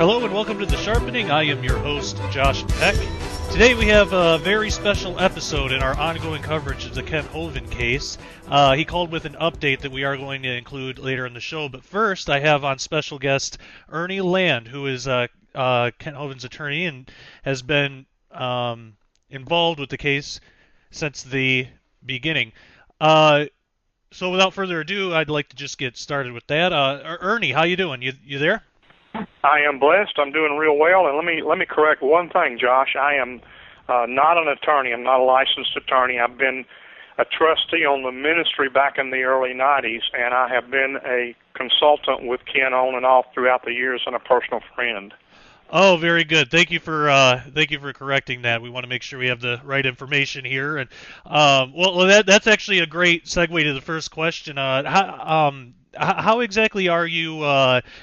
Hello and welcome to The Sharpening. I am your host, Josh Peck. Today we have a very special episode in our ongoing coverage of the Kent Hovind case. He called with an update that we are going to include later in the show. But first, I have on special guest Ernie Land, who is Kent Hovind's attorney and has been involved with the case since the beginning. So without further ado, I'd like to just get started with that. Ernie, how you doing? You there? I am blessed. I'm doing real well. And let me correct one thing, Josh. I am not an attorney. I'm not a licensed attorney. I've been a trustee on the ministry back in the early 90s, and I have been a consultant with Ken on and off throughout the years and a personal friend. Oh, very good. Thank you for correcting that. We want to make sure we have the right information here. And that's actually a great segue to the first question. How exactly are you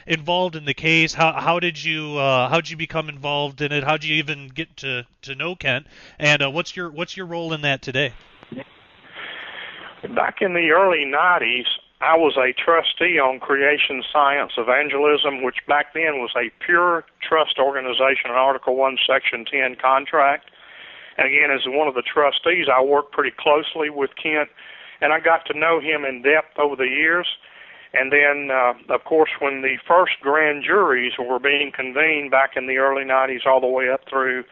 involved in the case? How did you become involved in it? How did you even get to know Kent? And what's your role in that today? Back in the early 90s, I was a trustee on Creation Science Evangelism, which back then was a pure trust organization, an Article 1, Section 10 contract. And again, as one of the trustees, I worked pretty closely with Kent, and I got to know him in depth over the years. And then, of course, when the first grand juries were being convened back in the early 90s all the way up through,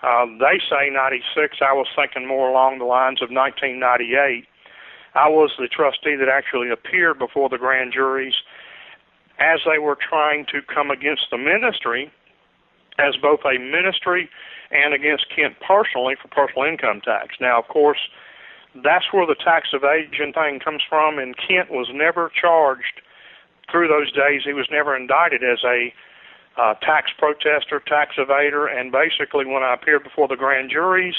they say 96, I was thinking more along the lines of 1998. I was the trustee that actually appeared before the grand juries as they were trying to come against the ministry as both a ministry and against Kent personally for personal income tax. Now, of course, that's where the tax evasion thing comes from, and Kent was never charged through those days. He was never indicted as a tax protester, tax evader, and basically when I appeared before the grand juries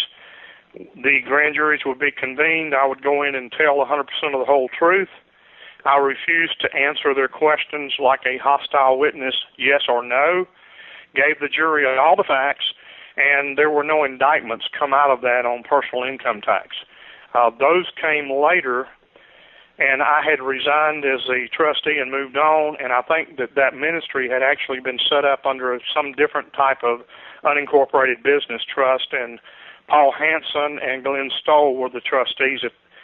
would be convened. I would go in and tell 100% of the whole truth. I refused to answer their questions like a hostile witness, yes or no, gave the jury all the facts, and there were no indictments come out of that on personal income tax. Those came later, and I had resigned as a trustee and moved on, and I think that ministry had actually been set up under some different type of unincorporated business trust, and Paul Hanson and Glenn Stoll were the trustees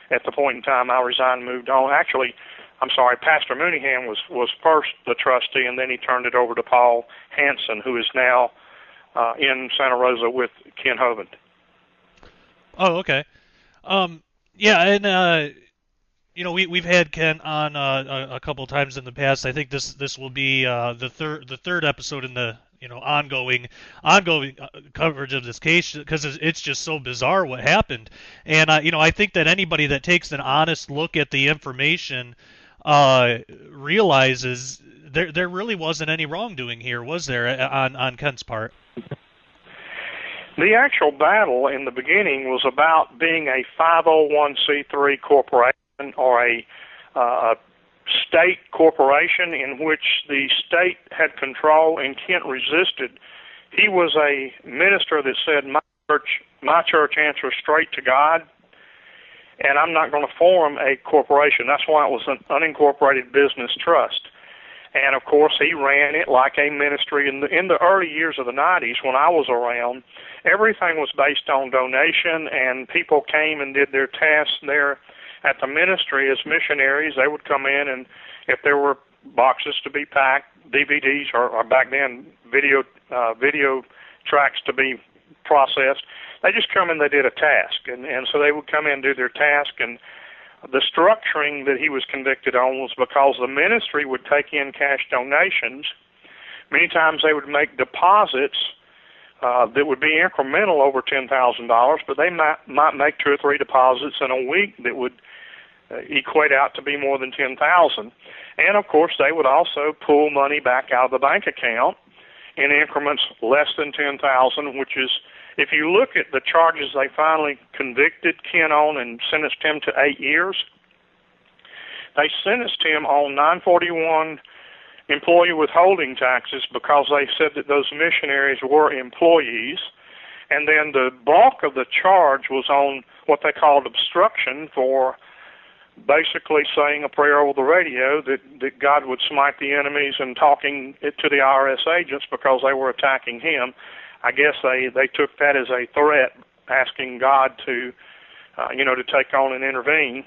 at the point in time I resigned and moved on. Actually, I'm sorry, Pastor Mooneyham was first the trustee, and then he turned it over to Paul Hanson, who is now in Santa Rosa with Kent Hovind. Oh, okay. Yeah, and we've had Ken on a couple times in the past. I think this will be the third episode in the ongoing coverage of this case, because it's just so bizarre what happened. And I think that anybody that takes an honest look at the information realizes there really wasn't any wrongdoing here, was there, on Kent's part? The actual battle in the beginning was about being a 501c3 corporation or a state corporation in which the state had control, and Kent resisted. He was a minister that said, my church answers straight to God, and I'm not going to form a corporation. That's why it was an unincorporated business trust. And, of course, he ran it like a ministry. In the early years of the 90s, when I was around, everything was based on donation, and people came and did their tasks there at the ministry as missionaries. They would come in, and if there were boxes to be packed, DVDs, or back then video tracks to be processed, they just come in, they did a task. And so they would come in and do their task, and the structuring that he was convicted on was because the ministry would take in cash donations. Many times they would make deposits that would be incremental over $10,000, but they might make 2 or 3 deposits in a week that would equate out to be more than $10,000. And, of course, they would also pull money back out of the bank account in increments less than $10,000, which is, if you look at the charges they finally convicted Ken on and sentenced him to 8 years, they sentenced him on 941 employee withholding taxes because they said that those missionaries were employees. And then the bulk of the charge was on what they called obstruction for basically saying a prayer over the radio that God would smite the enemies and talking it to the IRS agents because they were attacking him. I guess they took that as a threat, asking God to, to take on and intervene.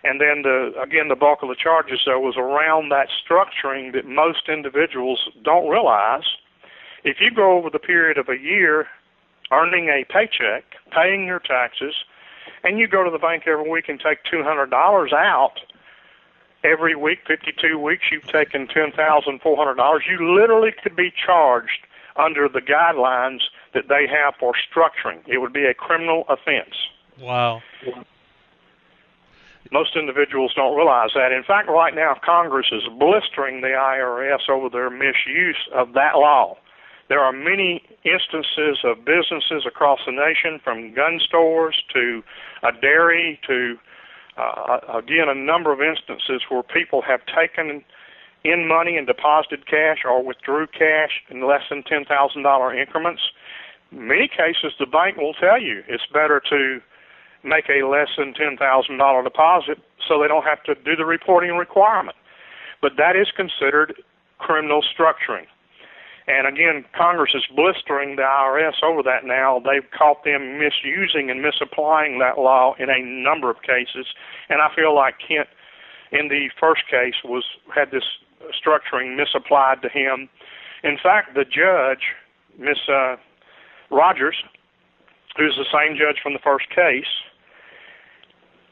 And then, the bulk of the charges, though, was around that structuring that most individuals don't realize. If you go over the period of a year earning a paycheck, paying your taxes, and you go to the bank every week and take $200 out every week, 52 weeks, you've taken $10,400, you literally could be charged under the guidelines that they have for structuring. It would be a criminal offense. Wow. Most individuals don't realize that. In fact, right now, Congress is blistering the IRS over their misuse of that law. There are many instances of businesses across the nation, from gun stores to a dairy to, again, a number of instances where people have taken in money and deposited cash or withdrew cash in less than $10,000 increments. In many cases, the bank will tell you it's better to make a less than $10,000 deposit so they don't have to do the reporting requirement. But that is considered criminal structuring. And again, Congress is blistering the IRS over that now. They've caught them misusing and misapplying that law in a number of cases. And I feel like Kent, in the first case, had this structuring misapplied to him. In fact, the judge, Miss Rogers, who's the same judge from the first case,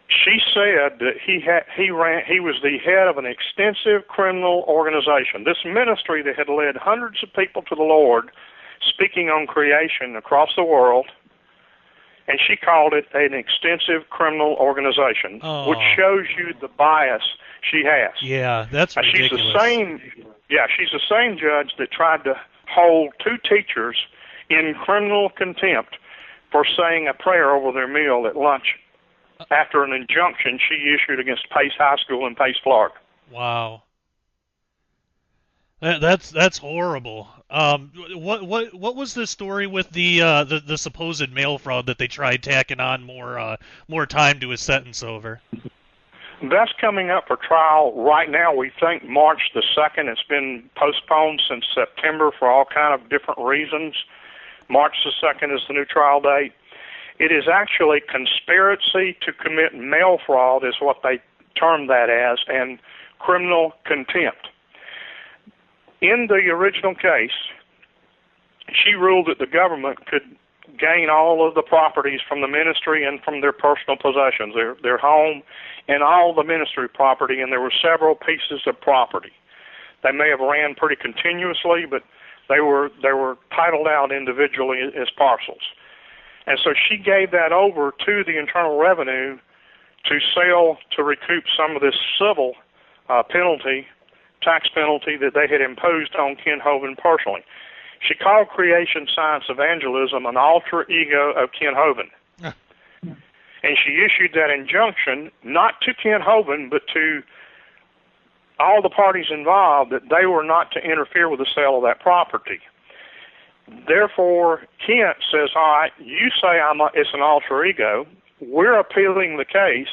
she said that he was the head of an extensive criminal organization. This ministry that had led hundreds of people to the Lord, speaking on creation across the world, and she called it an extensive criminal organization, which shows you the bias she has. Yeah, that's ridiculous. She's the same judge that tried to hold two teachers in criminal contempt for saying a prayer over their meal at lunch after an injunction she issued against Pace High School in Pace, Florida. Wow, that's horrible. What was the story with the supposed mail fraud that they tried tacking on more time to his sentence over? That's coming up for trial right now. We think March the 2nd. It's been postponed since September for all kind of different reasons. March the 2nd is the new trial date. It is actually conspiracy to commit mail fraud is what they term that as, and criminal contempt. In the original case, she ruled that the government could gain all of the properties from the ministry and from their personal possessions, their home and all the ministry property, and there were several pieces of property. They may have ran pretty continuously, but they were titled out individually as parcels. And so she gave that over to the Internal Revenue to sell, to recoup some of this civil tax penalty that they had imposed on Kent Hovind personally. She called Creation Science Evangelism an alter ego of Kent Hovind. And she issued that injunction not to Kent Hovind, but to all the parties involved, that they were not to interfere with the sale of that property. Therefore, Kent says, all right, you say it's an alter ego. We're appealing the case.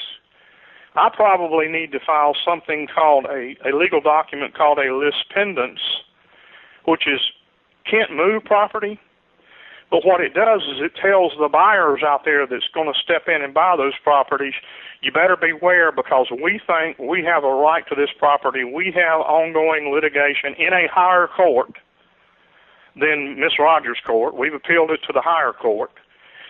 I probably need to file something called a legal document called a lis pendens, which is can't move property. But what it does is it tells the buyers out there that's going to step in and buy those properties, you better beware because we think we have a right to this property. We have ongoing litigation in a higher court than Miss Rogers' court. We've appealed it to the higher court,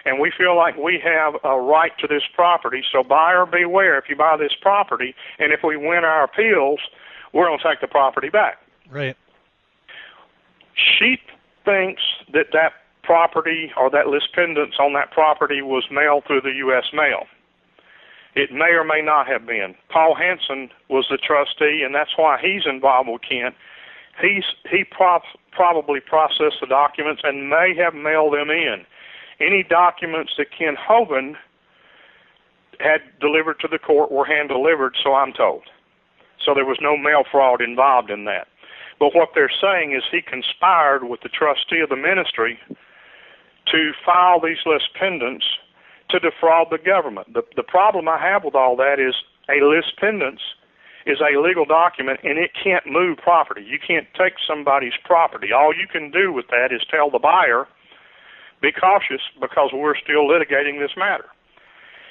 and we feel like we have a right to this property. So buyer beware if you buy this property, and if we win our appeals, we're going to take the property back. Right. She thinks that property or that lis pendens on that property was mailed through the U.S. mail. It may or may not have been. Paul Hansen was the trustee, and that's why he's involved with Kent. He probably processed the documents and may have mailed them in. Any documents that Kent Hovind had delivered to the court were hand-delivered, so I'm told. So there was no mail fraud involved in that. But what they're saying is he conspired with the trustee of the ministry to file these lis pendens to defraud the government. The problem I have with all that is a lis pendens is a legal document, and it can't move property. You can't take somebody's property. All you can do with that is tell the buyer, be cautious because we're still litigating this matter.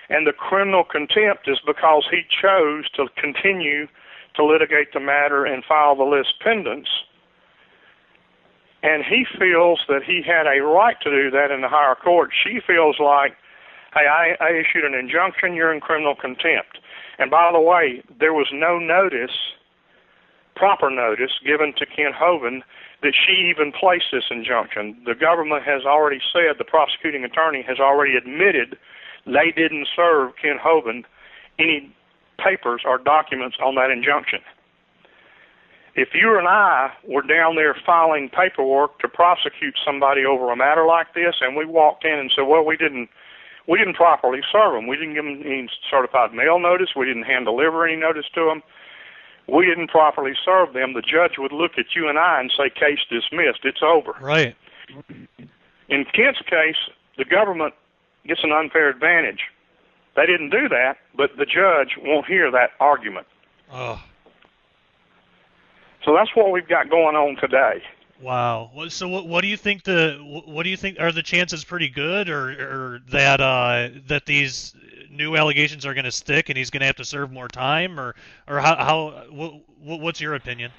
And the criminal contempt is because he chose to continue to litigate the matter and file the lis pendens, and he feels that he had a right to do that in the higher court. She feels like, hey, I issued an injunction, you're in criminal contempt. And by the way, there was no notice, proper notice, given to Kent Hovind that she even placed this injunction. The government has already said, the prosecuting attorney has already admitted they didn't serve Kent Hovind any papers or documents on that injunction. If you and I were down there filing paperwork to prosecute somebody over a matter like this, and we walked in and said, well, we didn't properly serve them. We didn't give them any certified mail notice. We didn't hand deliver any notice to them. We didn't properly serve them. The judge would look at you and I and say, case dismissed. It's over. Right. In Kent's case, the government gets an unfair advantage. They didn't do that, but the judge won't hear that argument. Oh. So that's what we've got going on today. Wow. So what do you think are the chances pretty good, or that these new allegations are going to stick and he's going to have to serve more time, or what's your opinion?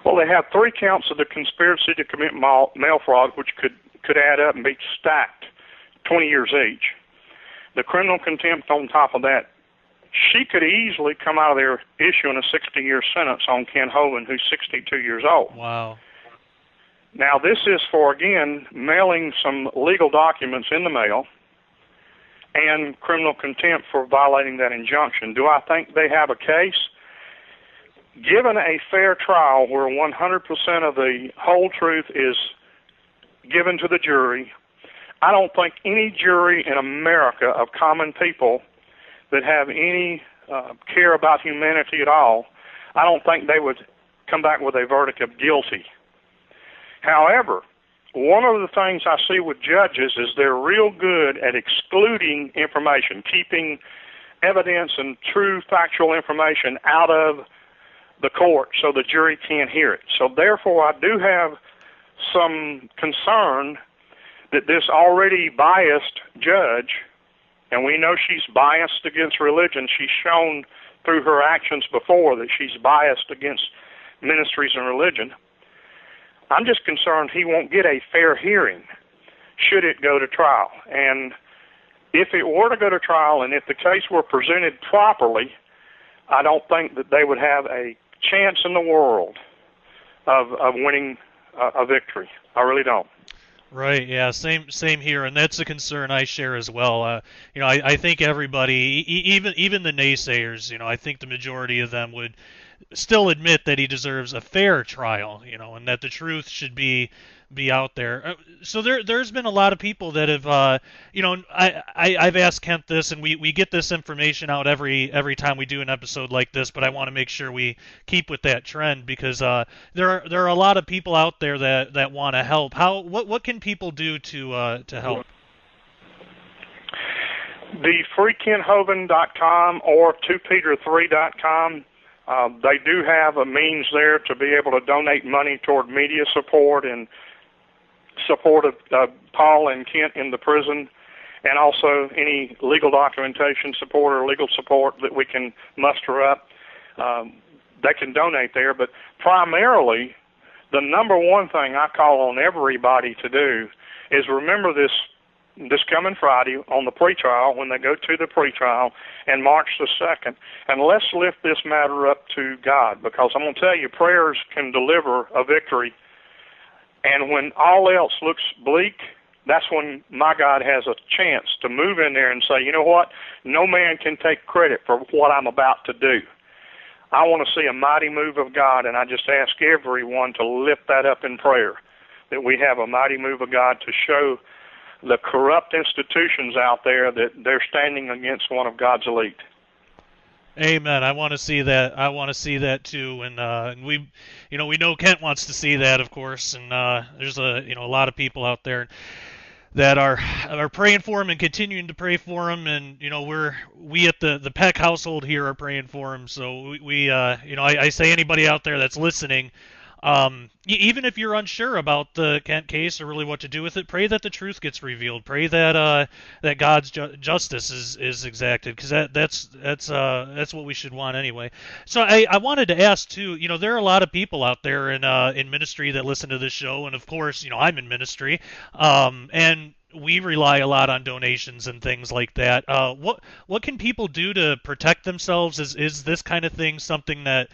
Well, they have 3 counts of the conspiracy to commit mail fraud, which could add up and be stacked, 20 years each. The criminal contempt on top of that. She could easily come out of there issuing a 60-year sentence on Kent Hovind, who's 62 years old. Wow. Now, this is for, again, mailing some legal documents in the mail and criminal contempt for violating that injunction. Do I think they have a case? Given a fair trial where 100% of the whole truth is given to the jury, I don't think any jury in America of common people that have any care about humanity at all, I don't think they would come back with a verdict of guilty. However, one of the things I see with judges is they're real good at excluding information, keeping evidence and true factual information out of the court so the jury can't hear it. So therefore, I do have some concern that this already biased judge, and we know she's biased against religion. She's shown through her actions before that she's biased against ministries and religion. I'm just concerned he won't get a fair hearing should it go to trial. And if it were to go to trial and if the case were presented properly, I don't think that they would have a chance in the world of winning a victory. I really don't. Right. Yeah. Same here, and that's a concern I share as well. I think everybody, even the naysayers, I think the majority of them would still admit that he deserves a fair trial, and that the truth should be out there. So there's been a lot of people that have, I've asked Kent this, and we get this information out every time we do an episode like this, but I want to make sure we keep with that trend because there are a lot of people out there that want to help. What can people do to help? The freekenthovind.com or 2peter3.com. They do have a means there to be able to donate money toward media support and support of Paul and Kent in the prison, and also any legal documentation support or legal support that we can muster up. They can donate there, but primarily the number one thing I call on everybody to do is remember this coming Friday on the pretrial, when they go to the pretrial, and March the 2nd, and let's lift this matter up to God, because I'm going to tell you, prayers can deliver a victory, and when all else looks bleak, that's when my God has a chance to move in there and say, you know what, no man can take credit for what I'm about to do. I want to see a mighty move of God, and I just ask everyone to lift that up in prayer, that we have a mighty move of God to show the corrupt institutions out there that they're standing against one of God's elite. Amen. I want to see that. I want to see that too. And we know Kent wants to see that, of course. And there's a lot of people out there. are praying for him and continuing to pray for him, and we at the Peck household here are praying for him. So I say anybody out there that's listening, even if you're unsure about the Kent case or really what to do with it, pray that the truth gets revealed. Pray that that God's justice is exacted, because that's what we should want anyway. So I wanted to ask too. There are a lot of people out there in ministry that listen to this show, and of course, I'm in ministry, and we rely a lot on donations and things like that. What can people do to protect themselves? Is this kind of thing something that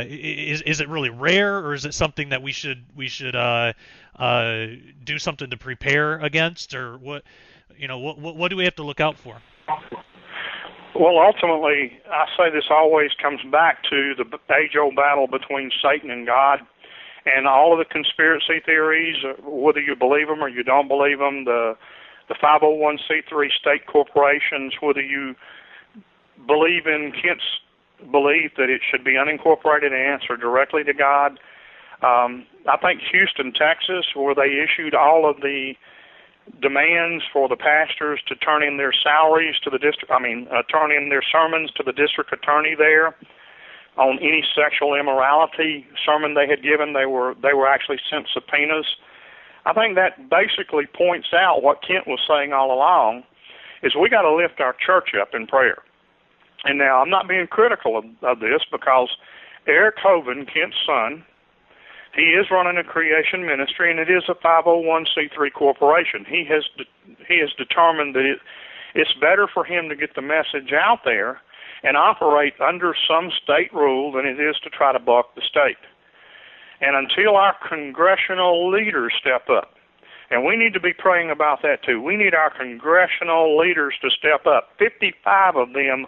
is it really rare, or is it something that we should do something to prepare against, or what do we have to look out for? Well, ultimately, I say this always comes back to the age-old battle between Satan and God, and all of the conspiracy theories, whether you believe them or you don't believe them, the 501c3 state corporations, whether you believe in Kent's belief that it should be unincorporated and answer directly to God. I think Houston, Texas, where they issued all of the demands for the pastors to turn in their salaries to the turn in their sermons to the district attorney there on any sexual immorality sermon they had given. They were actually sent subpoenas. I think that basically points out what Kent was saying all along, is we got to lift our church up in prayer. And now, I'm not being critical of this, because Eric Hovind, Kent's son, he is running a creation ministry, and it is a 501c3 corporation. He has determined that it's better for him to get the message out there and operate under some state rule than it is to try to buck the state. And until our congressional leaders step up, and we need to be praying about that too, we need our congressional leaders to step up. 55 of them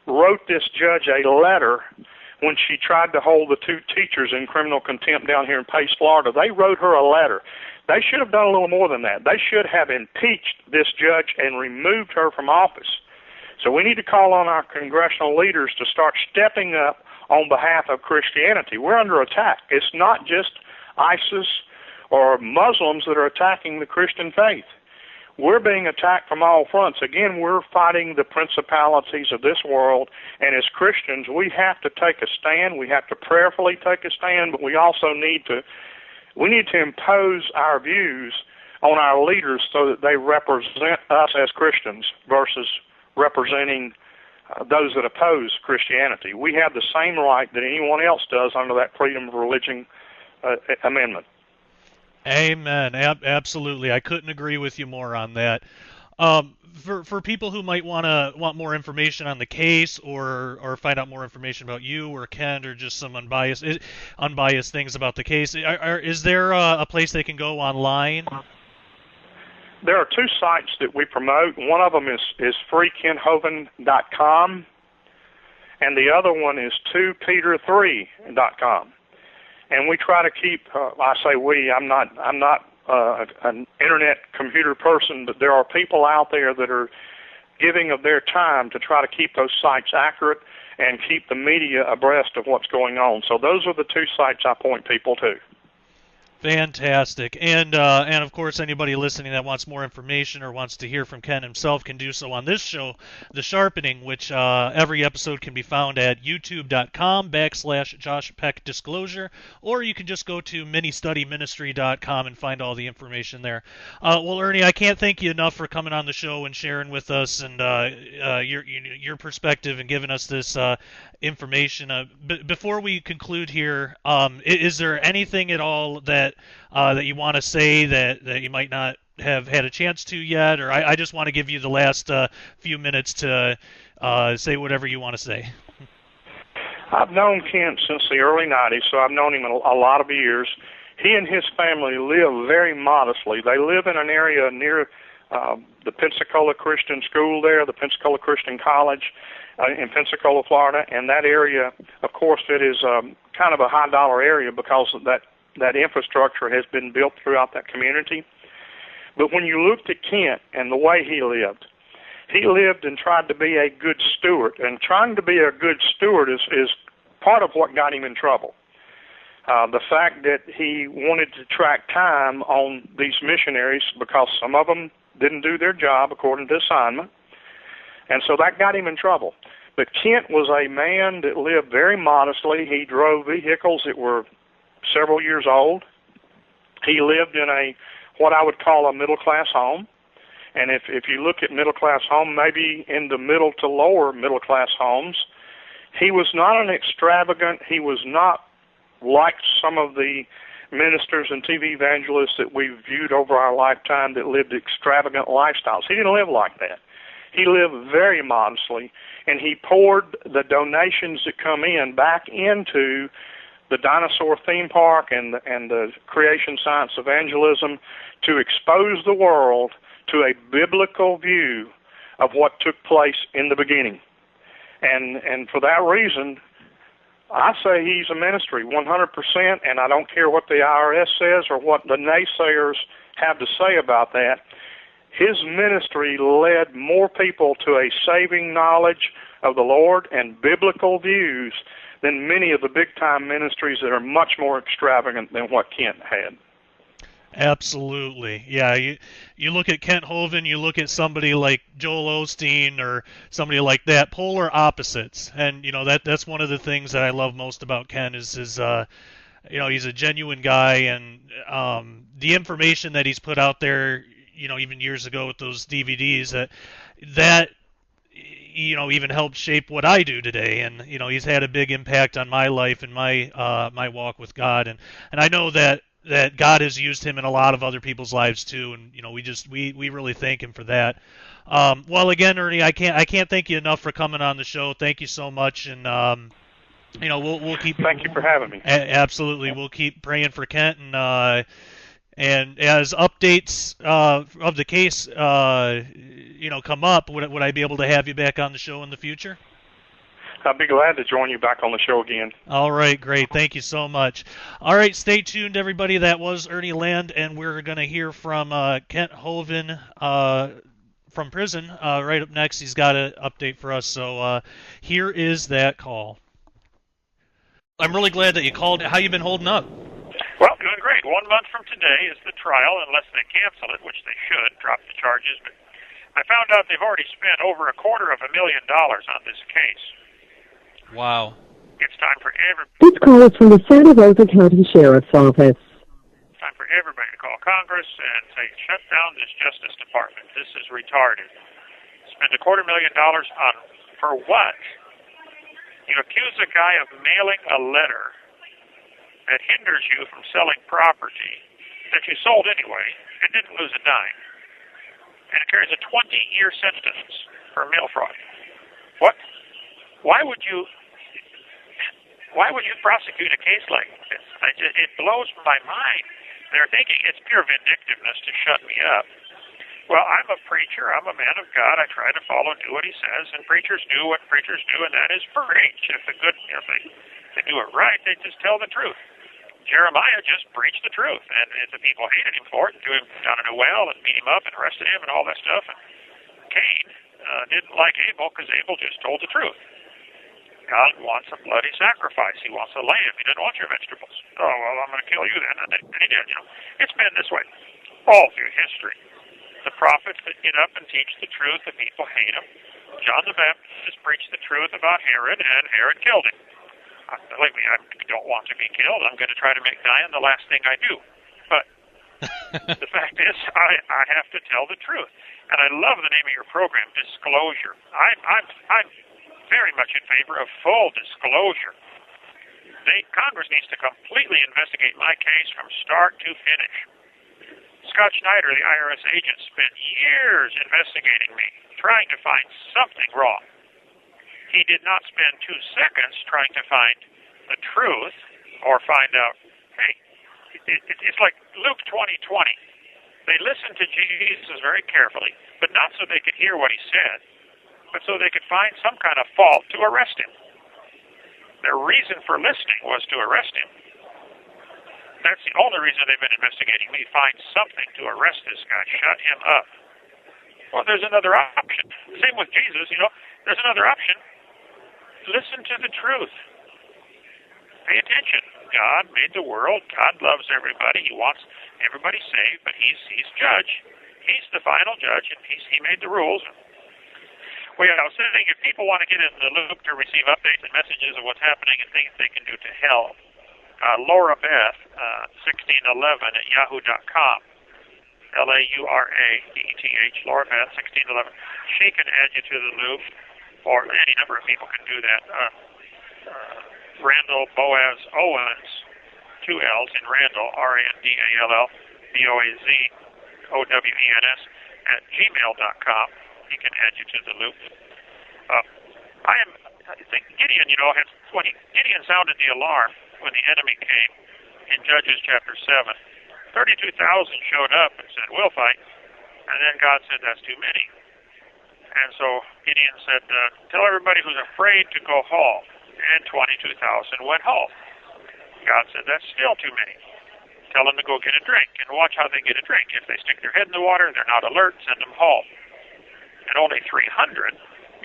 wrote this judge a letter when she tried to hold the two teachers in criminal contempt down here in Pace, Florida. They wrote her a letter. They should have done a little more than that. They should have impeached this judge and removed her from office. So we need to call on our congressional leaders to start stepping up on behalf of Christianity. We're under attack. It's not just ISIS or Muslims that are attacking the Christian faith. We're being attacked from all fronts. Again, we're fighting the principalities of this world, and as Christians, we have to take a stand. We have to prayerfully take a stand, but we also need to impose our views on our leaders so that they represent us as Christians versus representing those that oppose Christianity. We have the same right that anyone else does under that freedom of religion amendment. Amen. Absolutely. I couldn't agree with you more on that. For people who might want more information on the case, or find out more information about you or Kent, or just some unbiased things about the case, is there a place they can go online? There are two sites that we promote. One of them is freekenthovind.com, and the other one is 2peter3.com. And we try to keep, I say we, I'm not an internet computer person, but there are people out there that are giving of their time to try to keep those sites accurate and keep the media abreast of what's going on. So those are the two sites I point people to. Fantastic. And of course, anybody listening that wants more information or wants to hear from Kent himself can do so on this show, The Sharpening, which every episode can be found at youtube.com/Josh Peck Disclosure, or you can just go to ministudyministry.com and find all the information there. Well, Ernie, I can't thank you enough for coming on the show and sharing with us and your perspective and giving us this information. Before we conclude here, is there anything at all that you want to say that you might not have had a chance to yet, or I just want to give you the last few minutes to say whatever you want to say. I've known Kent since the early 90s, so I've known him a lot of years. He and his family live very modestly. They live in an area near the Pensacola Christian School there, the Pensacola Christian College in Pensacola, Florida, and that area, of course, it is kind of a high-dollar area because of that infrastructure has been built throughout that community. But when you looked at Kent and the way he lived and tried to be a good steward, and trying to be a good steward is part of what got him in trouble. The fact that he wanted to track time on these missionaries because some of them didn't do their job according to assignment, and so that got him in trouble. But Kent was a man that lived very modestly. He drove vehicles that were several years old. He lived in what I would call a middle-class home. And if you look at middle-class home, maybe in the middle to lower middle-class homes, he was not an extravagant, he was not like some of the ministers and TV evangelists that we've viewed over our lifetime that lived extravagant lifestyles. He didn't live like that. He lived very modestly, and he poured the donations that come in back into the dinosaur theme park and the creation science evangelism to expose the world to a biblical view of what took place in the beginning. And for that reason, I say he's a ministry 100%, and I don't care what the IRS says or what the naysayers have to say about that. His ministry led more people to a saving knowledge of the Lord and biblical views than many of the big-time ministries that are much more extravagant than what Kent had. Absolutely. Yeah, you look at Kent Hovind, you look at somebody like Joel Osteen or somebody like that, polar opposites. And that's one of the things that I love most about Kent is he's a genuine guy, and the information that he's put out there, even years ago with those DVDs that even helped shape what I do today. And he's had a big impact on my life and my walk with God. And I know that God has used him in a lot of other people's lives too, and we really thank him for that. Well, again, Ernie, I can't thank you enough for coming on the show. Thank you so much, and we'll keep. Thank you for having me. Absolutely, we'll keep praying for Kent, and as updates of the case come up, would I be able to have you back on the show in the future? I'd be glad to join you back on the show again. All right, great. Thank you so much. All right, stay tuned, everybody. That was Ernie Land, and we're going to hear from Kent Hovind from prison right up next. He's got an update for us, so here is that call. I'm really glad that you called. How you been holding up? Well, doing great. 1 month from today is the trial, unless they cancel it, which they should, drop the charges. But I found out they've already spent over $250,000 on this case. Wow. It's time for This call is from the Santa Rosa County Sheriff's Office. It's time for everybody to call Congress and say, shut down this Justice Department. This is retarded. Spend $250,000 on, for what? You accuse a guy of mailing a letter that hinders you from selling property that you sold anyway and didn't lose a dime. And it carries a 20-year sentence for mail fraud. What? Why would you prosecute a case like this? It blows my mind. They're thinking it's pure vindictiveness to shut me up. Well, I'm a preacher. I'm a man of God. I try to follow and do what he says, and preachers do what preachers do, and that is preach. If they do it right, they just tell the truth. Jeremiah just preached the truth, and the people hated him for it and threw him down in a well and beat him up and arrested him and all that stuff. And Cain didn't like Abel because Abel just told the truth. God wants a bloody sacrifice. He wants a lamb. He doesn't want your vegetables. Oh, well, I'm going to kill you then. And he did, It's been this way all through history. The prophets that get up and teach the truth, the people hate them. John the Baptist preached the truth about Herod, and Herod killed him. Believe me, I don't want to be killed. I'm going to try to make dying the last thing I do. But the fact is, I have to tell the truth. And I love the name of your program, Disclosure. I'm very much in favor of full disclosure. Congress needs to completely investigate my case from start to finish. Scott Schneider, the IRS agent, spent years investigating me, trying to find something wrong. He did not spend 2 seconds trying to find the truth or find out, hey, it's like Luke 20:20. They listened to Jesus very carefully, but not so they could hear what he said, but so they could find some kind of fault to arrest him. Their reason for listening was to arrest him. That's the only reason they've been investigating me, find something to arrest this guy, shut him up. Well, there's another option. Same with Jesus, there's another option. Listen to the truth. pay attention. God made the world. God loves everybody. He wants everybody saved, but he's judge. He's the final judge, and he made the rules. Well, yeah, I was saying if people want to get in the loop to receive updates and messages of what's happening and things they can do to help, Laura Beth, 1611 at yahoo.com, LauraBeth, Laura Beth, 1611. She can add you to the loop, or any number of people can do that. Randall Boaz Owens, 2 L's in Randall, Randall, BoazOwens, at gmail.com. He can add you to the loop. I think Gideon, Gideon sounded the alarm when the enemy came in Judges chapter 7. 32,000 showed up and said, we'll fight. And then God said, that's too many. And so Gideon said, tell everybody who's afraid to go home. And 22,000 went home. God said, that's still too many. Tell them to go get a drink and watch how they get a drink. If they stick their head in the water, they're not alert, send them home. And only 300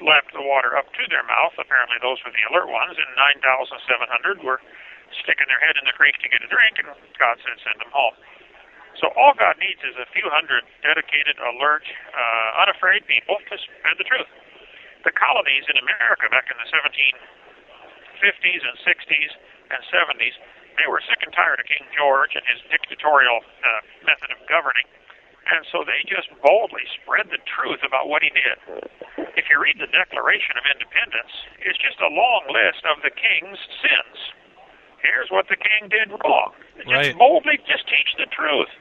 left the water up to their mouth. Apparently those were the alert ones, and 9,700 were sticking their head in the creek to get a drink, and God said send them home. So all God needs is a few hundred dedicated, alert, unafraid people to spread the truth. The colonies in America back in the 1750s and 60s and 70s, they were sick and tired of King George and his dictatorial method of governing. And so they just boldly spread the truth about what he did. If you read the Declaration of Independence, it's just a long list of the king's sins. Here's what the king did wrong. Just boldly just teach the truth.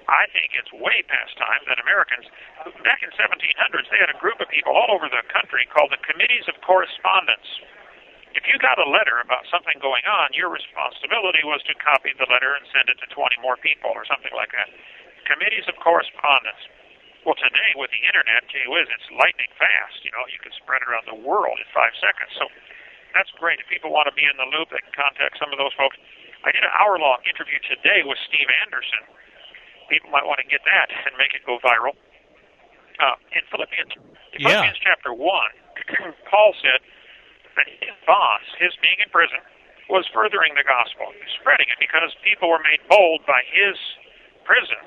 I think it's way past time that Americans, back in 1700s, they had a group of people all over the country called the Committees of Correspondence. If you got a letter about something going on, your responsibility was to copy the letter and send it to 20 more people or something like that. Committees of Correspondence. Well, today with the internet, gee whiz, it's lightning fast. You can spread it around the world in 5 seconds. So that's great. If people want to be in the loop, they can contact some of those folks. I did an hour-long interview today with Steve Anderson. People might want to get that and make it go viral. In Philippians chapter 1, Paul said that his boss, his being in prison, was furthering the gospel, spreading it, because people were made bold by his prison.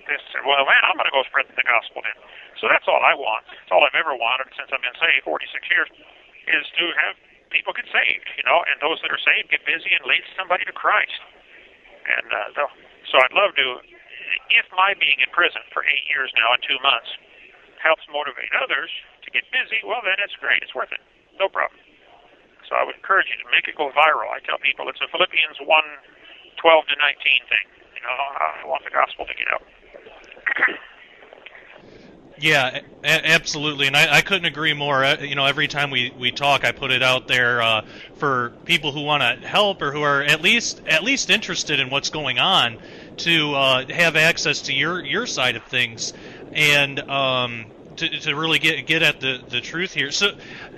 They said, well, man, I'm going to go spread the gospel then. So that's all I want. It's all I've ever wanted since I've been saved, 46 years, is to have people get saved, and those that are saved get busy and lead somebody to Christ. And so I'd love to, if my being in prison for 8 years now and 2 months helps motivate others to get busy, well, then it's great. It's worth it. No problem. So I would encourage you to make it go viral. I tell people it's a Philippians 1:12 to 19 thing. I want the gospel to get out. Yeah, absolutely, and I couldn't agree more. Every time we talk, I put it out there for people who want to help or who are at least interested in what's going on to have access to your side of things and to really get at the truth here. So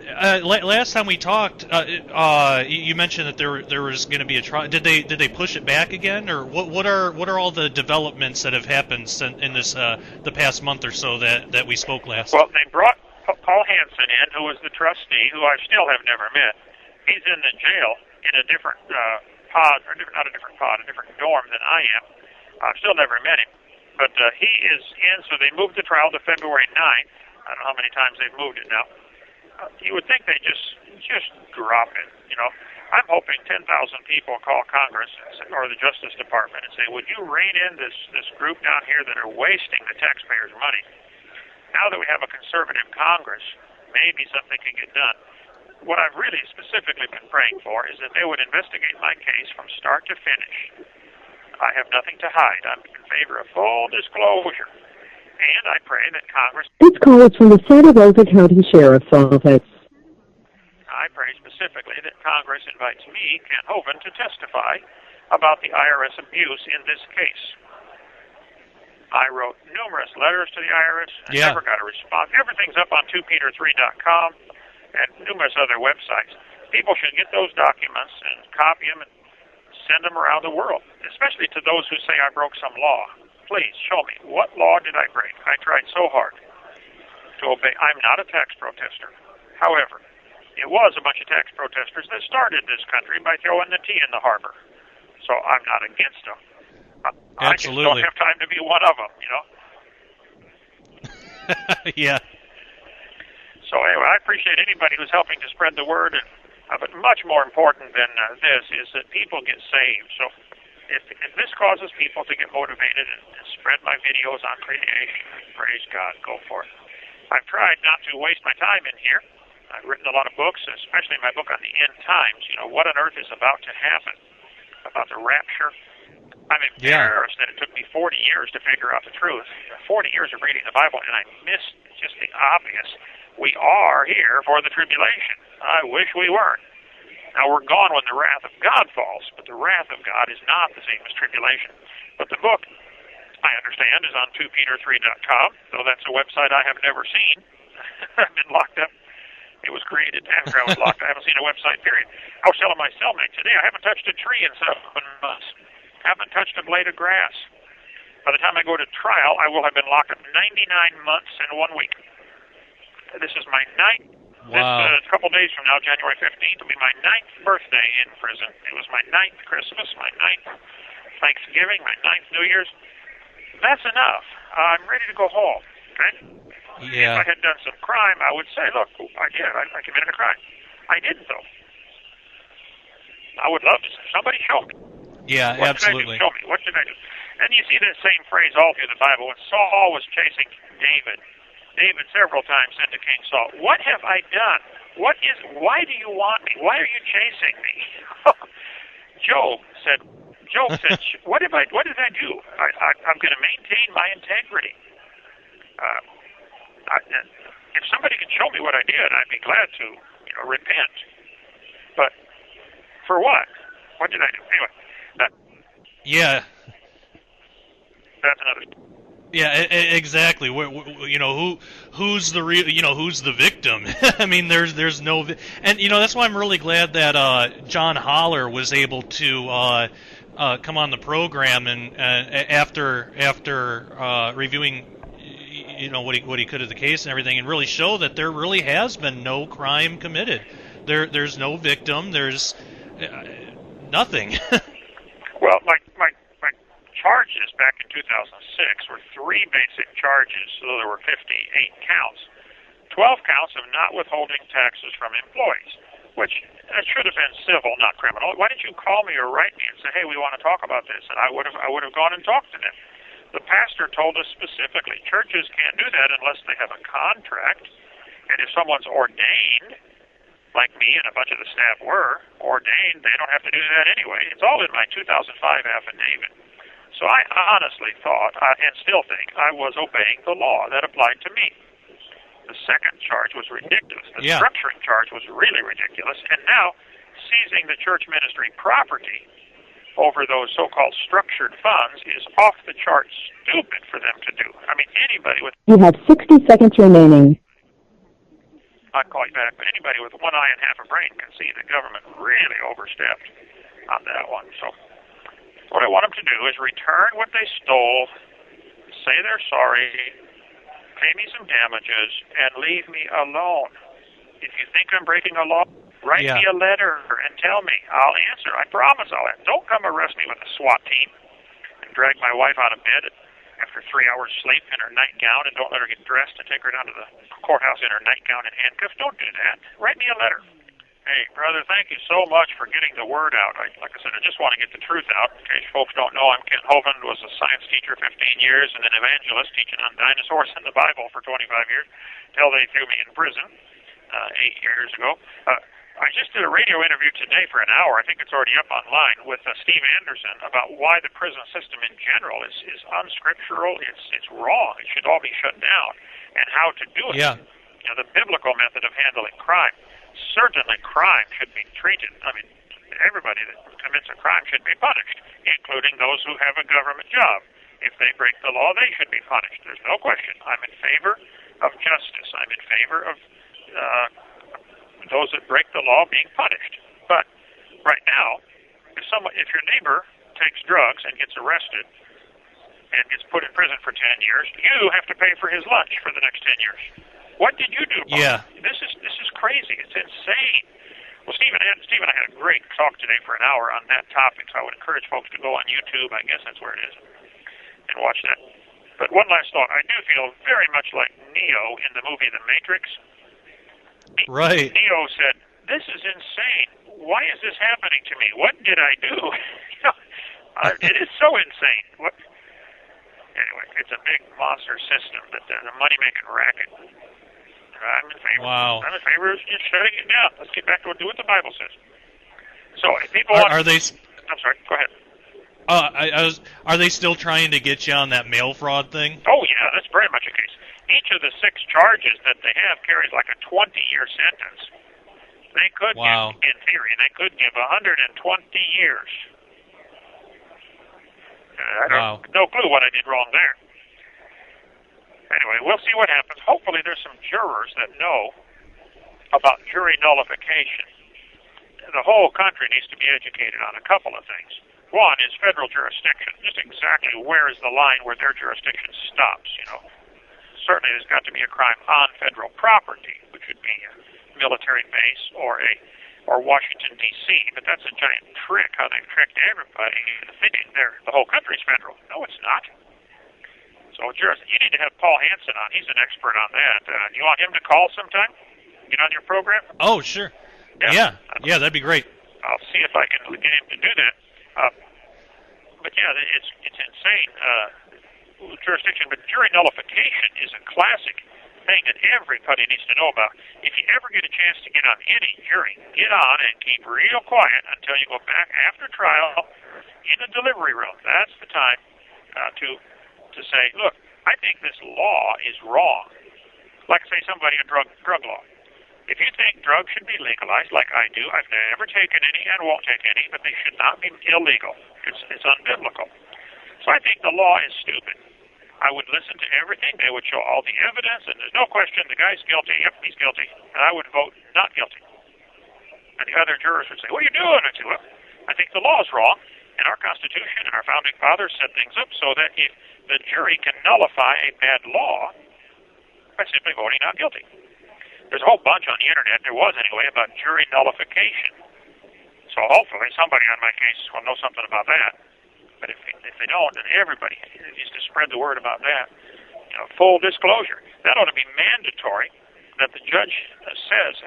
last time we talked, you mentioned that there was going to be a trial. Did they push it back again, or what are all the developments that have happened in this the past month or so that we spoke last? Well, they brought Paul Hansen in, who was the trustee, who I still have never met. He's in the jail in a different a different dorm than I am. I've still never met him. But he is in, so they moved the trial to February 9th. I don't know how many times they've moved it now. You would think they just drop it, I'm hoping 10,000 people call Congress or the Justice Department and say, would you rein in this group down here that are wasting the taxpayers' money? Now that we have a conservative Congress, maybe something can get done. What I've really specifically been praying for is that they would investigate my case from start to finish. I have nothing to hide. I'm in favor of full disclosure. And I pray that Congress... This call is from the Santa Rosa County Sheriff's Office. I pray specifically that Congress invites me, Kent Hovind, to testify about the IRS abuse in this case. I wrote numerous letters to the IRS. I never got a response. Everything's up on 2peter3.com and numerous other websites. People should get those documents and copy them and send them around the world, especially to those who say I broke some law. Please show me, what law did I break? I tried so hard to obey. I'm not a tax protester. However, it was a bunch of tax protesters that started this country by throwing the tea in the harbor. So I'm not against them. Absolutely. I just don't have time to be one of them, you know? Yeah. So anyway, I appreciate anybody who's helping to spread the word, and but much more important than this is that people get saved. So if this causes people to get motivated and spread my videos on creation, praise God, go for it. I've tried not to waste my time in here. I've written a lot of books, especially my book on the end times. You know, what on earth is about to happen, about the rapture. I'm embarrassed that it took me 40 years to figure out the truth. 40 years of reading the Bible, and I missed just the obvious. We are here for the tribulation. I wish we weren't. Now, we're gone when the wrath of God falls, but the wrath of God is not the same as tribulation. But the book, I understand, is on 2peter3.com, though that's a website I have never seen. I've been locked up. It was created after I was locked. I haven't seen a website, period. I was telling my cellmate today, I haven't touched a tree in 7 months. Haven't touched a blade of grass. By the time I go to trial, I will have been locked up 99 months and 1 week. This is my 9th. Wow. This, a couple days from now, January 15th, will be my 9th birthday in prison. It was my 9th Christmas, my 9th Thanksgiving, my 9th New Year's. That's enough. I'm ready to go home. Okay? Yeah. If I had done some crime, I would say, look, I committed a crime. I didn't, though. I would love to say, somebody show me. Yeah, what absolutely. Did I do? Show me. What did I do? And you see that same phrase all through the Bible. When Saul was chasing David, David several times said to King Saul, "What have I done? Why do you want me? Why are you chasing me?" Job said, "What did I do? I'm going to maintain my integrity. If somebody can show me what I did, I'd be glad to, repent. But for what? What did I do? Anyway." Yeah. That's another. Yeah, exactly. Who's the real? Who's the victim? I mean, there's no, and that's why I'm really glad that John Holler was able to come on the program and after reviewing, what he could of the case and everything, and really show that there really has been no crime committed. There's no victim. There's nothing. Well, my charges back in 2006 were 3 basic charges, so there were 58 counts. 12 counts of not withholding taxes from employees, which should have been civil, not criminal. Why didn't you call me or write me and say, "Hey, we want to talk about this"? And I would have gone and talked to them. The pastor told us specifically, churches can't do that unless they have a contract, and if someone's ordained, like me and a bunch of the staff were ordained, they don't have to do that anyway. It's all in my 2005 affidavit. So I honestly thought, and still think, I was obeying the law that applied to me. The second charge was ridiculous. The structuring charge was really ridiculous. And now, seizing the church ministry property over those so-called structured funds is off the chart stupid for them to do. I mean, anybody with... You have 60 seconds remaining. I'll call you back, but anybody with one eye and half a brain can see the government really overstepped on that one. So what I want them to do is return what they stole, say they're sorry, pay me some damages, and leave me alone. If you think I'm breaking a law, write me a letter and tell me. I'll answer. I promise I'll answer. Don't come arrest me with a SWAT team and drag my wife out of bed after 3 hours sleep in her nightgown and don't let her get dressed and take her down to the courthouse in her nightgown and handcuffs. Don't do that. Write me a letter. Hey, brother, thank you so much for getting the word out. Like I said, I just want to get the truth out. In case folks don't know, I'm Kent Hovind, was a science teacher 15 years and an evangelist teaching on dinosaurs and the Bible for 25 years, till they threw me in prison 8 years ago. I just did a radio interview today for an hour. I think it's already up online with Steve Anderson about why the prison system in general is unscriptural. It's wrong. It should all be shut down, and how to do it. Yeah. The biblical method of handling crime. Certainly, crime should be treated. I mean, everybody that commits a crime should be punished, including those who have a government job. If they break the law, they should be punished. There's no question. I'm in favor of justice. I'm in favor of those that break the law being punished. But right now, if your neighbor takes drugs and gets arrested and gets put in prison for 10 years, you have to pay for his lunch for the next 10 years. What did you do, Bob? Yeah. This is crazy. It's insane. Well, Steve and I had a great talk today for an hour on that topic, so I would encourage folks to go on YouTube. I guess that's where it is, and watch that. But one last thought. I do feel very much like Neo in the movie The Matrix. Right. Neo said, "This is insane. Why is this happening to me? What did I do?" It is so insane. Anyway, it's a big monster system, but a money-making racket. I'm in favor. Wow. I'm in favor of just shutting it down. Let's get back to what the Bible says. So, if people are they? I'm sorry. Go ahead. Are they still trying to get you on that mail fraud thing? Oh yeah, that's very much a case. Each of the 6 charges that they have carries like a 20-year sentence. They could Wow. give, in theory, they could give 120 years. I don't no clue what I did wrong there. Anyway, we'll see what happens. Hopefully there's some jurors that know about jury nullification. The whole country needs to be educated on a couple of things. One is federal jurisdiction, just exactly where is the line where their jurisdiction stops, Certainly there's got to be a crime on federal property, which would be a military base or Washington, D.C., but that's a giant trick, how they've tricked everybody into thinking the whole country's federal. No, it's not. So, you need to have Paul Hansen on. He's an expert on that. You want him to call sometime? Get on your program? Oh, sure. Yeah, that'd be great. I'll see if I can get him to do that. But yeah, it's insane jurisdiction. But jury nullification is a classic thing that everybody needs to know about. If you ever get a chance to get on any jury, get on and keep real quiet until you go back after trial in the delivery room. That's the time to say, look, I think this law is wrong. Like, say, somebody in drug law. If you think drugs should be legalized, like I do, I've never taken any and won't take any, but they should not be illegal. It's unbiblical. So I think the law is stupid. I would listen to everything. They would show all the evidence, and there's no question the guy's guilty. Yep, he's guilty. And I would vote not guilty. And the other jurors would say, what are you doing? I'd say, well, I think the law is wrong, and our Constitution and our Founding Fathers set things up so that if the jury can nullify a bad law by simply voting not guilty. There's a whole bunch on the internet, there was anyway, about jury nullification. So hopefully somebody on my case will know something about that. But if they don't, then everybody needs to spread the word about that. Full disclosure. That ought to be mandatory that the judge says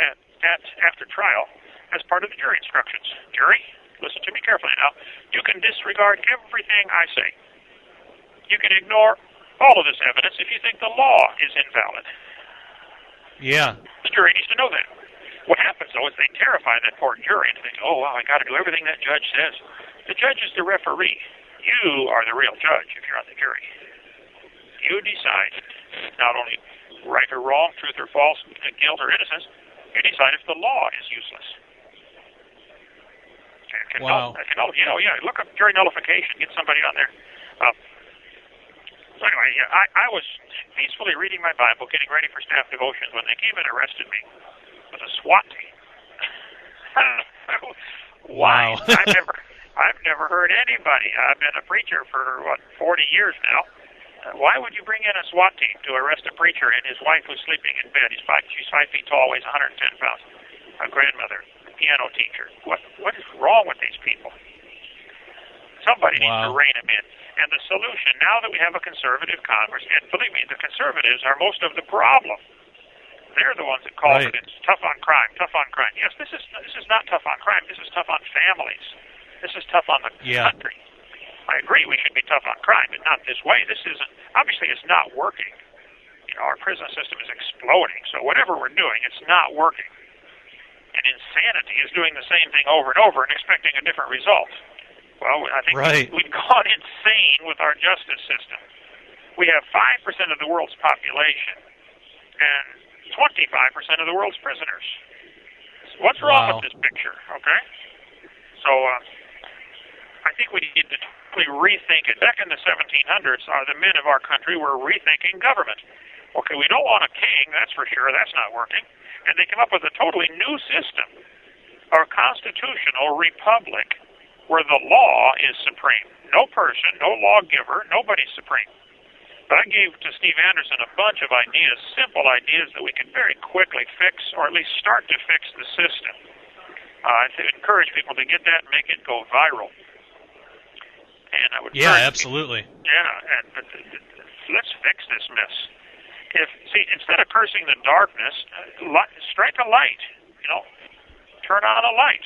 after trial as part of the jury instructions. Jury, listen to me carefully now. You can disregard everything I say. You can ignore all of this evidence if you think the law is invalid. Yeah. The jury needs to know that. What happens, though, is they terrify that poor jury and think, oh, wow, I got to do everything that judge says. The judge is the referee. You are the real judge if you're on the jury. You decide not only right or wrong, truth or false, guilt or innocence, you decide if the law is useless. Wow. Look up jury nullification. Get somebody on there. So anyway, I was peacefully reading my Bible, getting ready for staff devotions when they came and arrested me with a SWAT team. Why? Wow. I've never heard anybody. I've been a preacher for 40 years now. Why would you bring in a SWAT team to arrest a preacher and his wife who's sleeping in bed? She's 5 feet tall, weighs 110 pounds. A grandmother, a piano teacher. What is wrong with these people? Somebody needs to rein them in. And the solution, now that we have a conservative Congress, and believe me, the conservatives are most of the problem. They're the ones that call it it's tough on crime, tough on crime. Yes, this is not tough on crime. This is tough on families. This is tough on the country. I agree we should be tough on crime, but not this way. This isn't, obviously it's not working. Our prison system is exploding, so whatever we're doing, it's not working. And insanity is doing the same thing over and over and expecting a different result. Well, I think we've gone insane with our justice system. We have 5% of the world's population and 25% of the world's prisoners. What's wrong with this picture, okay? So I think we need to totally rethink it. Back in the 1700s, the men of our country were rethinking government. Okay, we don't want a king, that's for sure. That's not working. And they came up with a totally new system, a constitutional republic, where the law is supreme. No person, no lawgiver, nobody's supreme. But I gave to Steve Anderson a bunch of ideas, simple ideas that we could very quickly fix, or at least start to fix the system. I encourage people to get that and make it go viral. And I would absolutely. But let's fix this mess. Instead of cursing the darkness, strike a light. Turn on a light.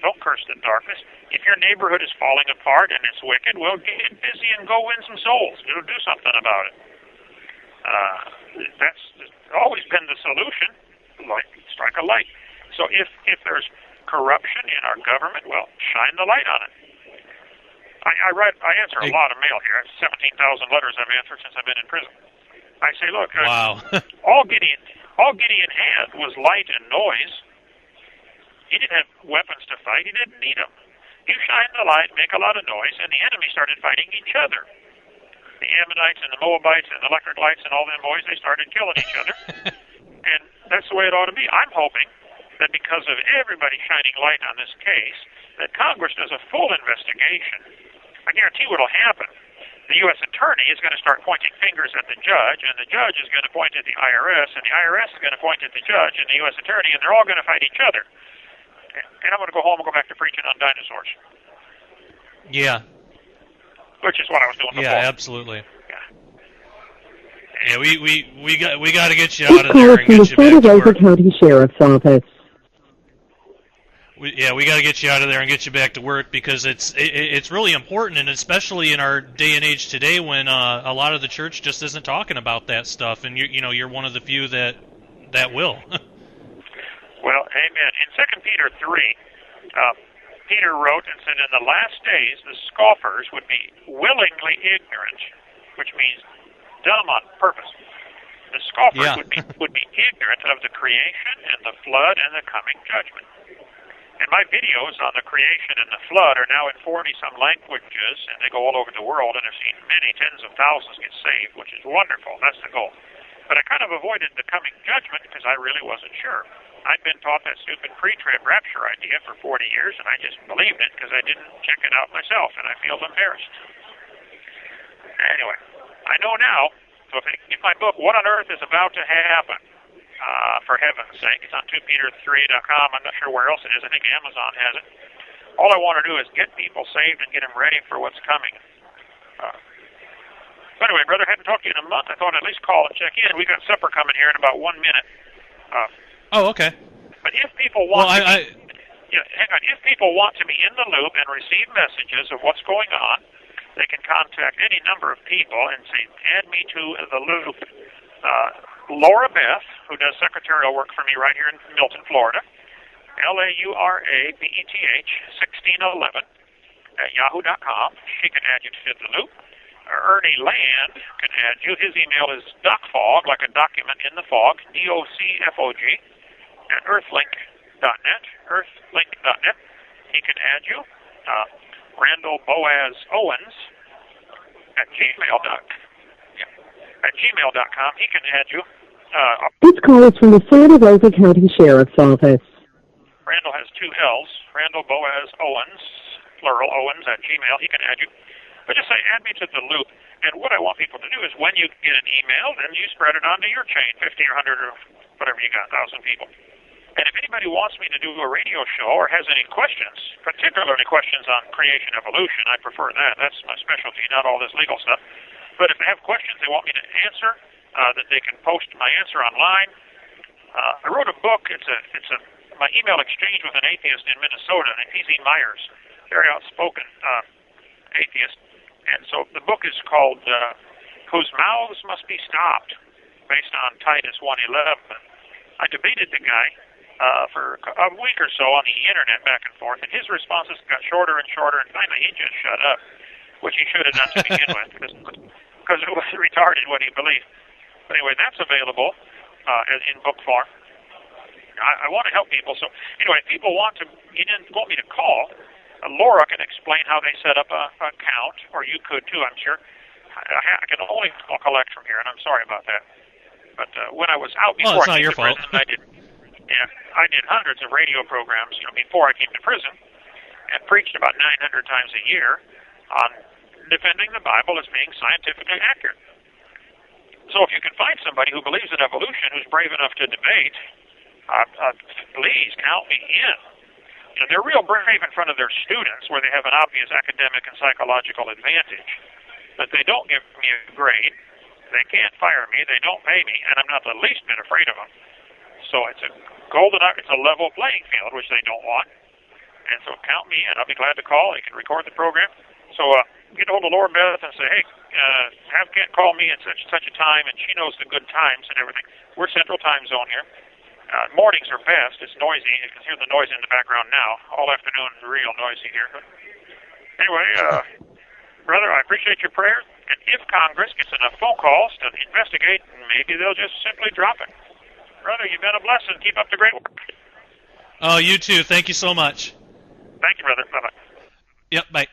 Don't curse the darkness. If your neighborhood is falling apart and it's wicked, well, get busy and go win some souls. Do something about it. That's always been the solution. Strike a light. So if there's corruption in our government, well, shine the light on it. I answer a lot of mail here. 17,000 letters I've answered since I've been in prison. I say, look, wow. all Gideon had was light and noise. He didn't have weapons to fight. He didn't need them. You shine the light, make a lot of noise, and the enemy started fighting each other. The Ammonites and the Moabites and the electric lights and all them boys, they started killing each other. And that's the way it ought to be. I'm hoping that because of everybody shining light on this case, that Congress does a full investigation. I guarantee what will happen. The U.S. Attorney is going to start pointing fingers at the judge, and the judge is going to point at the IRS, and the IRS is going to point at the judge and the U.S. Attorney, and they're all going to fight each other. And I'm going to go home and go back to preaching on dinosaurs. Yeah. Which is what I was doing before. Yeah, absolutely. Yeah, we got to get you out of there and get you back to work. County Sheriff's Office. We got to get you out of there and get you back to work, because it's really important, and especially in our day and age today when a lot of the church just isn't talking about that stuff, and you're one of the few that will. Well, amen. In 2 Peter 3, Peter wrote and said, in the last days the scoffers would be willingly ignorant, which means dumb on purpose. The scoffers would be ignorant of the creation and the flood and the coming judgment. And my videos on the creation and the flood are now in 40-some languages, and they go all over the world, and I've seen many tens of thousands get saved, which is wonderful. That's the goal. But I kind of avoided the coming judgment because I really wasn't sure. I'd been taught that stupid pre-trib rapture idea for 40 years, and I just believed it because I didn't check it out myself, and I feel embarrassed. Anyway, I know now, so if you get my book, What on Earth is About to Happen, for heaven's sake, it's on 2peter3.com. I'm not sure where else it is. I think Amazon has it. All I want to do is get people saved and get them ready for what's coming. So anyway, brother, I hadn't talked to you in a month. I thought I'd at least call and check in. We got supper coming here in about 1 minute. Okay. But if people want if people want to be in the loop and receive messages of what's going on, they can contact any number of people and say, add me to the loop. Laura Beth, who does secretarial work for me right here in Milton, Florida, LauraBeth 1611 at yahoo.com. She can add you to the loop. Ernie Land can add you. His email is docfog, like a document in the fog, DOCFOG, at earthlink.net. Earthlink.net. He can add you. Randall Boaz Owens at gmail.com. He can add you. This call is from the Santa Rosa County Sheriff's Office. Randall has 2 L's. Randall Boaz Owens, plural Owens, at Gmail. He can add you. But just say, add me to the loop. And what I want people to do is when you get an email, then you spread it onto your chain, 50 or 100 or whatever you got, 1,000 people. And if anybody wants me to do a radio show or has any questions, particularly questions on creation evolution, I prefer that. That's my specialty, not all this legal stuff. But if they have questions they want me to answer, that they can post my answer online. I wrote a book. It's my email exchange with an atheist in Minnesota named P.Z. Myers, very outspoken atheist. And so the book is called Whose Mouths Must Be Stopped, based on Titus 1:11. I debated the guy for a week or so on the internet back and forth, and his responses got shorter and shorter, and finally he just shut up, which he should have done to begin with, because it was retarded what he believed. But anyway, that's available in book form. I want to help people. So anyway, if people want to, you didn't want me to call, Laura can explain how they set up an account, or you could too, I'm sure. I can only collect from here, and I'm sorry about that. But when I was out before it's I not came your to fault. prison, I did hundreds of radio programs, before I came to prison, and preached about 900 times a year on defending the Bible as being scientifically accurate. So if you can find somebody who believes in evolution who's brave enough to debate, please count me in. You know, they're real brave in front of their students where they have an obvious academic and psychological advantage. But they don't give me a grade. They can't fire me. They don't pay me. And I'm not the least bit afraid of them. So it's a it's a level playing field, which they don't want. And so count me in. I'll be glad to call. You can record the program. So get hold of Laura Beth and say, hey, have Kent call me at such a time, and she knows the good times and everything. We're Central Time Zone here. Mornings are best. It's noisy. You can hear the noise in the background now. All afternoon is real noisy here. But anyway, brother, I appreciate your prayers. And if Congress gets enough phone calls to investigate, maybe they'll just simply drop it. Brother, you've been a blessing. Keep up the great work. Oh, you too. Thank you so much. Thank you, brother. Bye-bye. Yep, bye.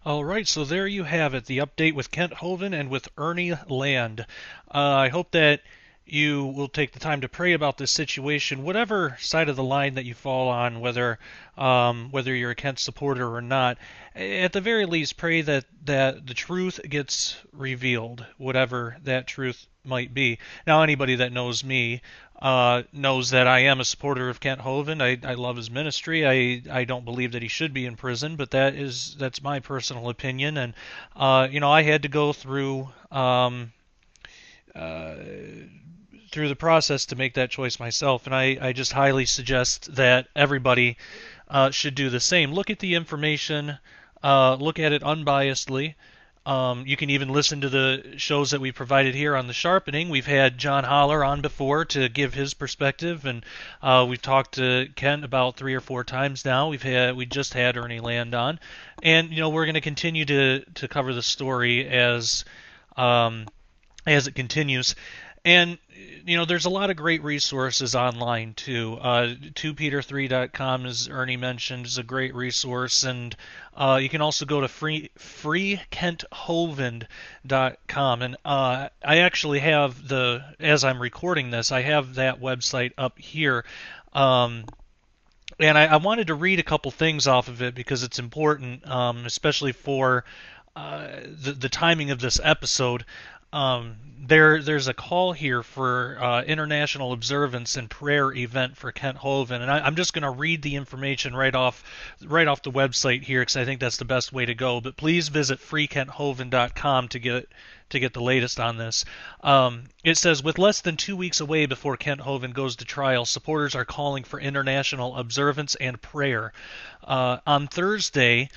All right, so there you have it, the update with Kent Hovind and with Ernie Land. I hope that you will take the time to pray about this situation, whatever side of the line that you fall on, whether you're a Kent supporter or not. At the very least, pray that the truth gets revealed, whatever that truth might be. Now, anybody that knows me knows that I am a supporter of Kent Hovind. I love his ministry. I don't believe that he should be in prison, but that's my personal opinion. And I had to go through the process to make that choice myself, and I just highly suggest that everybody should do the same. Look at the information, look at it unbiasedly. You can even listen to the shows that we provided here on the Sharpening. We've had John Holler on before to give his perspective, and we've talked to Kent about 3 or 4 times now. We just had Ernie Land on, and we're going to continue to cover the story as it continues. And there's a lot of great resources online too. 2peter3.com, as Ernie mentioned, is a great resource, and you can also go to freekenthovind.com. And I actually have as I'm recording this, I have that website up here. And I wanted to read a couple things off of it because it's important, especially for the timing of this episode. There's a call here for international observance and prayer event for Kent Hovind, and I'm just going to read the information right off the website here because I think that's the best way to go. But please visit freekenthovind.com to get the latest on this. It says, with less than 2 weeks away before Kent Hovind goes to trial, supporters are calling for international observance and prayer. On Thursday,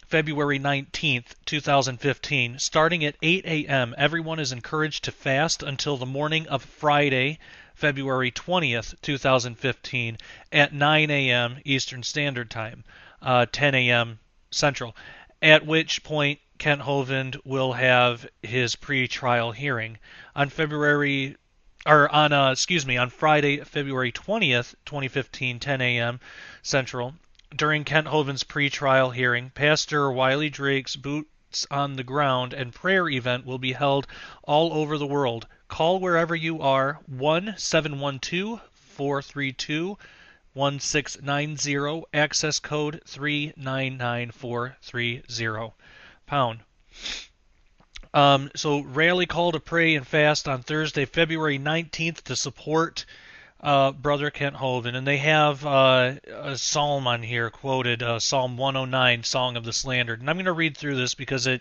February 19th, 2015, starting at 8 a.m., everyone is encouraged to fast until the morning of Friday, February 20th, 2015, at 9 a.m. Eastern Standard Time, 10 a.m. Central, at which point Kent Hovind will have his pre-trial hearing. On Friday, February 20th, 2015, 10 a.m. Central, during Kent Hovind's pre-trial hearing, Pastor Wiley Drake's Boots on the Ground and prayer event will be held all over the world. Call wherever you are, 1-712-432-1690, access code 399430 pound. So rally call to pray and fast on Thursday, February 19th to support Brother Kent Hovind, and they have a psalm on here quoted, Psalm 109, Song of the Slandered. And I'm going to read through this because I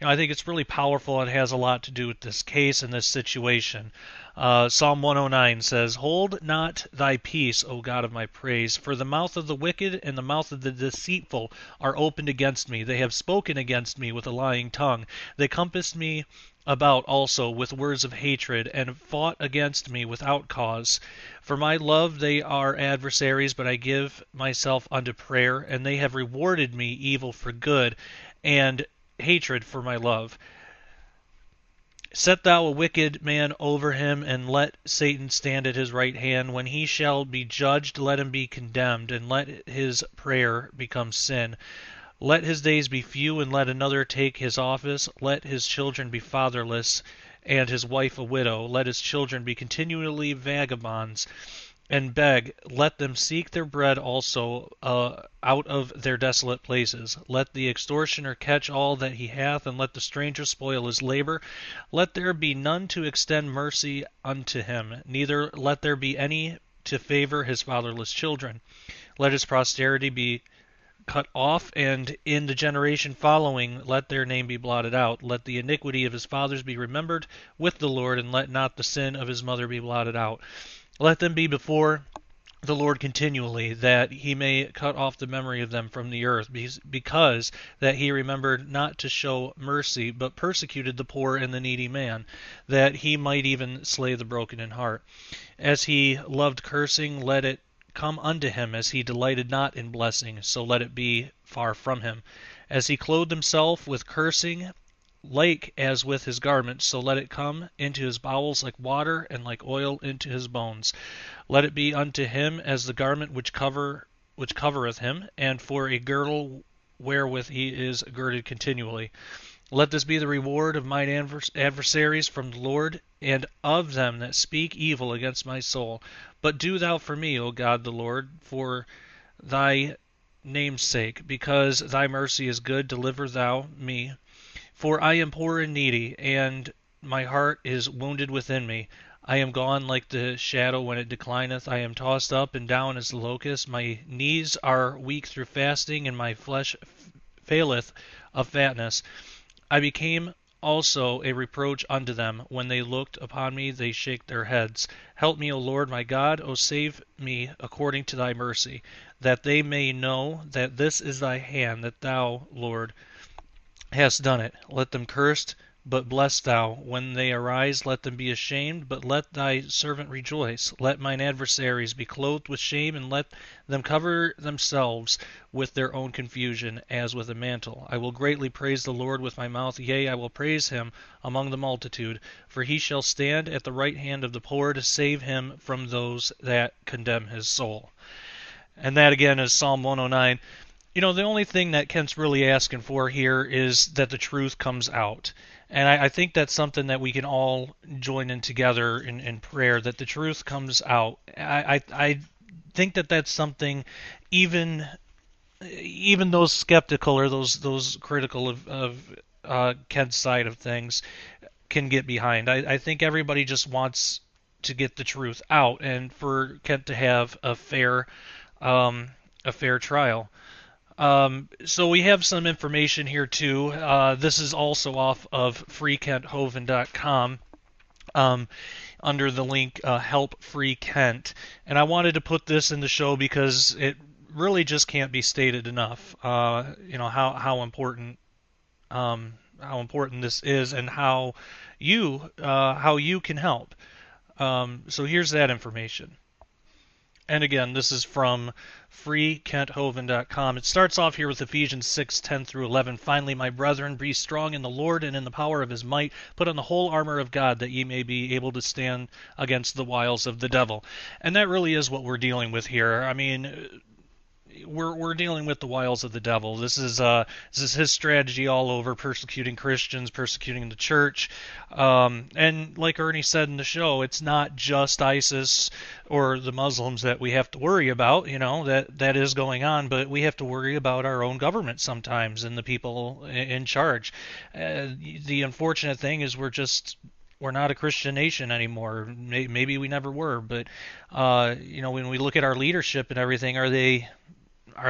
think it's really powerful. It has a lot to do with this case and this situation. Psalm 109 says, hold not thy peace, O God of my praise, for the mouth of the wicked and the mouth of the deceitful are opened against me. They have spoken against me with a lying tongue. They compassed me about also with words of hatred, and fought against me without cause. For my love they are adversaries, but I give myself unto prayer, and they have rewarded me evil for good, and hatred for my love. Set thou a wicked man over him, and let Satan stand at his right hand. When he shall be judged, let him be condemned, and let his prayer become sin. Let his days be few, and let another take his office. Let his children be fatherless, and his wife a widow. Let his children be continually vagabonds, and beg, let them seek their bread also out of their desolate places. Let the extortioner catch all that he hath, and let the stranger spoil his labor. Let there be none to extend mercy unto him, neither let there be any to favor his fatherless children. Let his posterity be cut off, and in the generation following let their name be blotted out. Let the iniquity of his fathers be remembered with the Lord, and let not the sin of his mother be blotted out. Let them be before the Lord continually, that he may cut off the memory of them from the earth, because that he remembered not to show mercy, but persecuted the poor and the needy man, that he might even slay the broken in heart. As he loved cursing, let it come unto him. As he delighted not in blessing, so let it be far from him. As he clothed himself with cursing, like as with his garment, so let it come into his bowels like water, and like oil into his bones. Let it be unto him as the garment which covereth him, and for a girdle wherewith he is girded continually. Let this be the reward of mine adversaries from the Lord, and of them that speak evil against my soul. But do thou for me, O God the Lord, for thy name's sake, because thy mercy is good, deliver thou me. For I am poor and needy, and my heart is wounded within me. I am gone like the shadow when it declineth. I am tossed up and down as the locust. My knees are weak through fasting, and my flesh faileth of fatness. I became also a reproach unto them. When they looked upon me, they shake their heads. Help me, O Lord my God. O save me according to thy mercy, that they may know that this is thy hand, that thou, Lord, hast done it. Let them curse, but bless thou. When they arise, let them be ashamed, but let thy servant rejoice. Let mine adversaries be clothed with shame, and let them cover themselves with their own confusion, as with a mantle. I will greatly praise the Lord with my mouth, yea, I will praise him among the multitude, for he shall stand at the right hand of the poor, to save him from those that condemn his soul. And that again is Psalm 109. You know, the only thing that Kent's really asking for here is that the truth comes out. And I think that's something that we can all join in together in prayer, that the truth comes out. I think that that's something even those skeptical or those critical of Kent's side of things can get behind. I think everybody just wants to get the truth out, and for Kent to have a fair trial. So we have some information here too. This is also off of freekenthovind.com under the link Help Free Kent. And I wanted to put this in the show because it really just can't be stated enough. How important this is, and how you can help. So here's that information. And again, this is from freekenthovind.com. It starts off here with Ephesians 6:10 through 11. Finally, my brethren, be strong in the Lord and in the power of his might. Put on the whole armor of God, that ye may be able to stand against the wiles of the devil. And that really is what we're dealing with here. I mean, we're dealing with the wiles of the devil. This is his strategy all over, persecuting Christians, persecuting the church. And like Ernie said in the show, it's not just ISIS or the Muslims that we have to worry about. You know, that is going on, but we have to worry about our own government sometimes and the people in charge. The unfortunate thing is we're not a Christian nation anymore. Maybe we never were, but when we look at our leadership and everything, are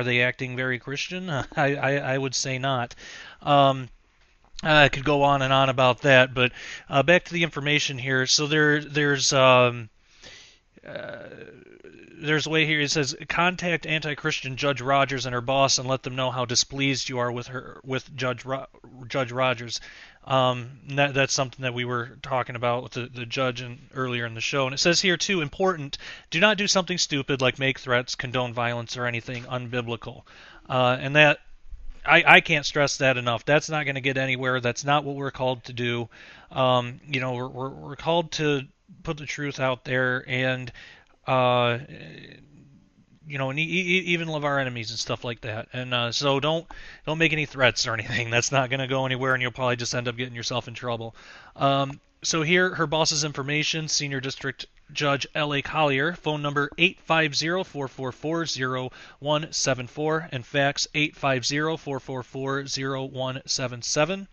they acting very Christian? I would say not. I could go on and on about that, but back to the information here. So there's a way here. It says, contact anti-Christian Judge Rogers and her boss and let them know how displeased you are with Judge Rogers. That's something that we were talking about with the judge earlier in the show. And it says here, too, important, do not do something stupid like make threats, condone violence, or anything unbiblical. And that, I can't stress that enough. That's not going to get anywhere. That's not what we're called to do. We're called to put the truth out there and even love our enemies and stuff like that. And so don't make any threats or anything. That's not going to go anywhere, and you'll probably just end up getting yourself in trouble. So here, her boss's information, Senior District Judge L.A. Collier, phone number 850-444-0174, and fax 850-444-0177.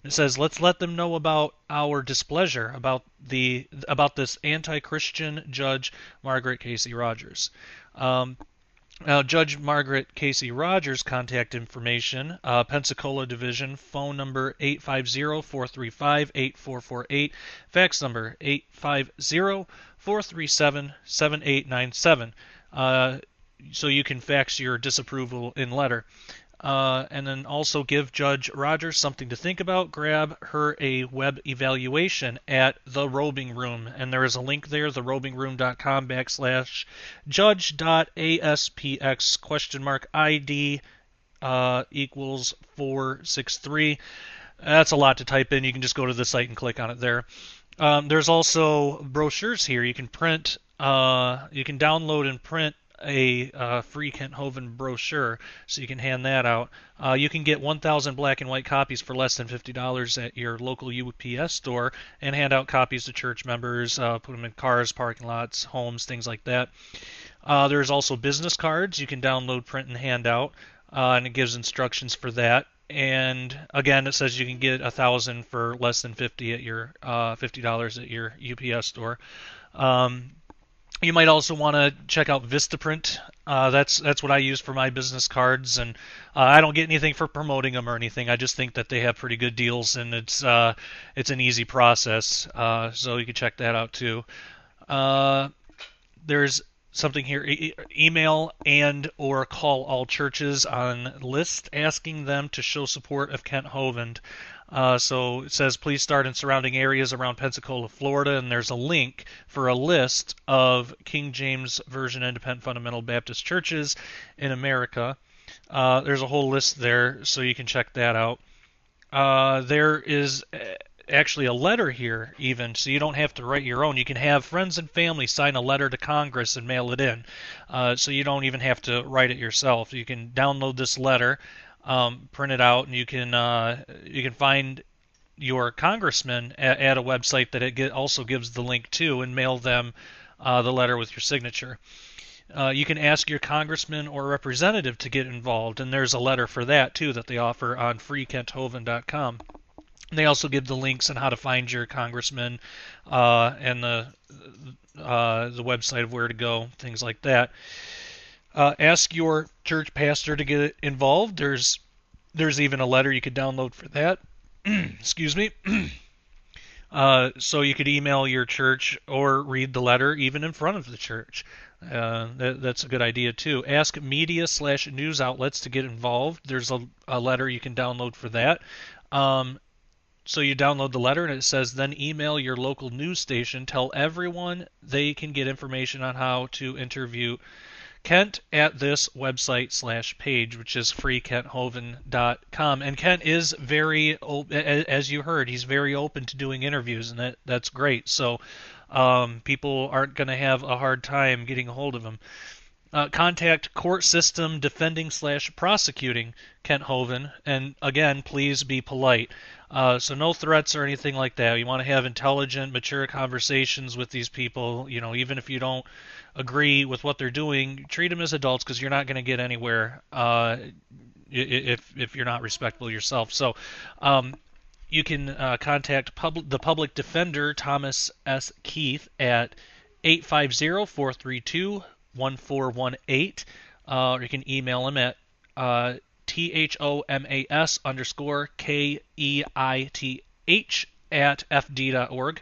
It says, let's let them know about our displeasure about this anti-Christian Judge Margaret Casey Rogers. Now, Judge Margaret Casey Rogers' contact information, Pensacola Division, phone number 850-435-8448, fax number 850-437-7897. So you can fax your disapproval in letter. And then also give Judge Rogers something to think about. Grab her a web evaluation at The Robing Room. And there is a link there, therobingroom.com/judge.aspx ? ID equals 463. That's a lot to type in. You can just go to the site and click on it there. There's also brochures here. You can print, you can download and print a free Kent Hovind brochure, so you can hand that out. You can get 1,000 black and white copies for less than $50 at your local UPS store and hand out copies to church members, put them in cars, parking lots, homes, things like that. There's also business cards you can download, print, and hand out, and it gives instructions for that. And again, it says you can get 1,000 for less than $50 at your $50 at your UPS store. You might also want to check out Vistaprint. That's what I use for my business cards, and I don't get anything for promoting them or anything. I just think that they have pretty good deals, and it's an easy process. So you can check that out too. There's something here: email and or call all churches on list, asking them to show support of Kent Hovind. So it says, please start in surrounding areas around Pensacola, Florida, and there's a link for a list of King James Version Independent Fundamental Baptist churches in America. There's a whole list there, so you can check that out. There is actually a letter here even, so you don't have to write your own. You can have friends and family sign a letter to Congress and mail it in, so you don't even have to write it yourself. You can download this letter, print it out, and you can find your congressman at a website that it also gives the link to, and mail them the letter with your signature. You can ask your congressman or representative to get involved, and there's a letter for that too that they offer on freekenthovind.com. They also give the links on how to find your congressman and the website of where to go, things like that. Ask your church pastor to get involved. There's even a letter you could download for that. Excuse me. So you could email your church or read the letter even in front of the church. That's a good idea too. Ask media/news outlets to get involved. There's a letter you can download for that. So you download the letter and it says, then email your local news station. Tell everyone they can get information on how to interview Kent at this website/page, which is freekenthovind.com. And Kent is very, as you heard, he's very open to doing interviews, and that's great. So people aren't going to have a hard time getting a hold of him. Contact court system defending/prosecuting Kent Hovind, and again, please be polite. So no threats or anything like that. You want to have intelligent, mature conversations with these people. You know, even if you don't agree with what they're doing, treat them as adults, because you're not going to get anywhere if you're not respectful yourself. So you can contact the public defender, Thomas S. Keith, at 850-432-1418, or you can email him at thomas_keith@fd.org.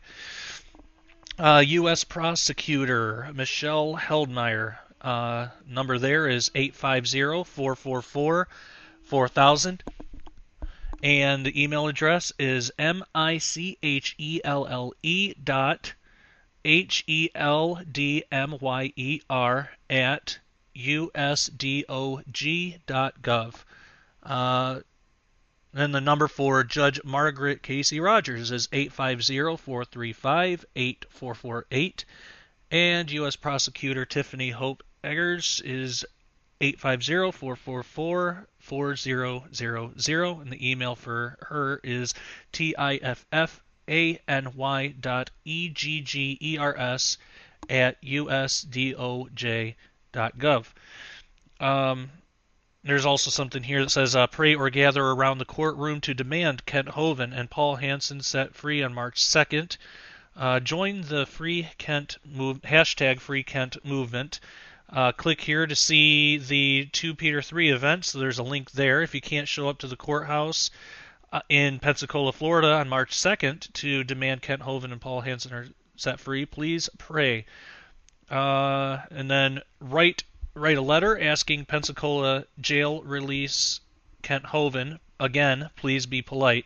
U.S. Prosecutor Michelle Heldmeyer, number there is 850-444-4000, and the email address is micheldmeyer@usdog.gov. Then the number for Judge Margaret Casey Rogers is 850-435-8448. And U.S. Prosecutor Tiffany Hope Eggers is 850-444-4000. And the email for her is tiff@usdog.gov. ANY.EGGERS@USDOJ.gov. There's also something here that says, pray or gather around the courtroom to demand Kent Hovind and Paul Hansen set free on March 2nd. Join the Free Kent hashtag Free Kent movement. Click here to see the 2 Peter 3 event. So there's a link there. If you can't show up to the courthouse in Pensacola, Florida on March 2nd to demand Kent Hovind and Paul Hansen are set free, please pray. And then write a letter asking Pensacola jail release Kent Hovind. Again, please be polite.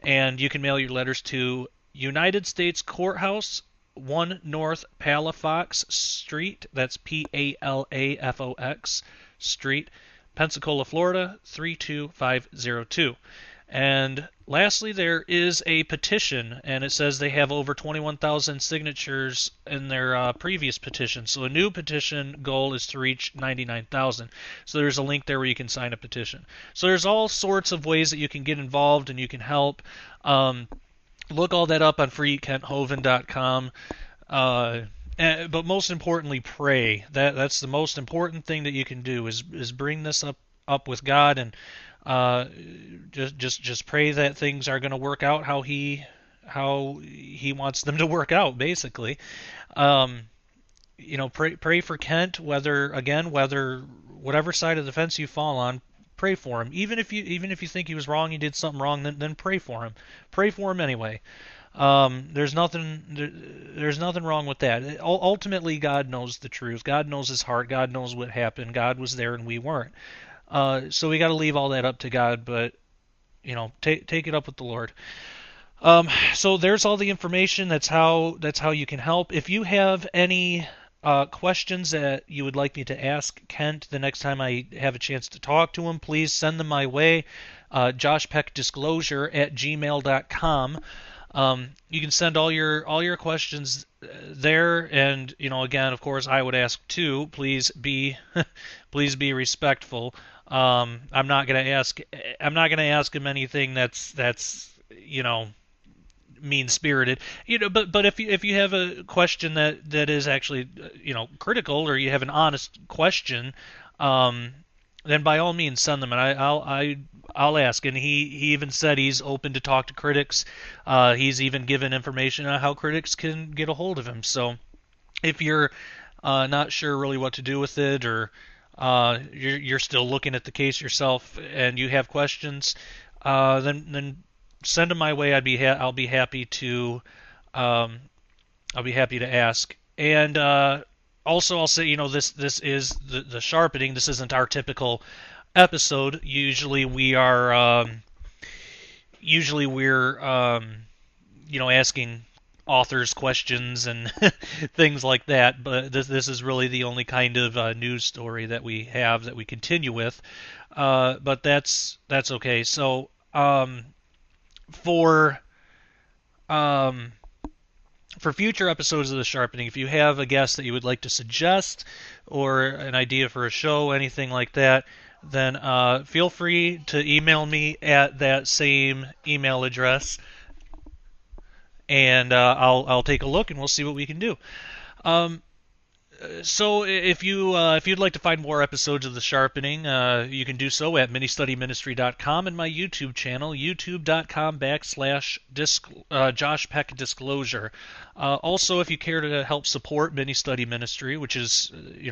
And you can mail your letters to United States Courthouse, 1 North Palafox Street, that's Palafox Street, Pensacola, Florida, 32502. And lastly, there is a petition, and it says they have over 21,000 signatures in their previous petition. So a new petition goal is to reach 99,000. So there's a link there where you can sign a petition. So there's all sorts of ways that you can get involved and you can help. Look all that up on freekenthovind.com. But most importantly, pray. That's the most important thing that you can do is bring this up with God, and just pray that things are going to work out how he wants them to work out, basically. Pray for Kent, whatever side of the fence you fall on. Pray for him. Even if you think he was wrong, he did something wrong, then pray for him. Pray for him anyway. There's nothing wrong with that. Ultimately, God knows the truth. God knows his heart. God knows what happened. God was there and we weren't. So we got to leave all that up to God, but take it up with the Lord. So there's all the information. That's how you can help. If you have any questions that you would like me to ask Kent the next time I have a chance to talk to him, please send them my way. joshpeckdisclosure@gmail.com. You can send all your questions there, and again, of course, I would ask too. Please be respectful. I'm not gonna ask him anything that's mean-spirited, but if you have a question that is actually critical, or you have an honest question, then by all means send them, and I'll ask. And he even said he's open to talk to critics. He's even given information on how critics can get a hold of him. So if you're not sure really what to do with it, or you're still looking at the case yourself and you have questions, then send them my way. I'll be happy to ask. And also, I'll say, this is the sharpening. This isn't our typical episode. Usually we're asking authors questions and things like that. But this is really the only kind of news story that we have that we continue with. But that's okay. So for future episodes of The Sharpening, if you have a guest that you would like to suggest, or an idea for a show, anything like that, then feel free to email me at that same email address, and I'll take a look and we'll see what we can do. So if you'd like to find more episodes of The Sharpening, you can do so at ministudyministry.com and my YouTube channel, youtube.com/Josh Peck Disclosure. Also, if you care to help support Mini Study Ministry, which is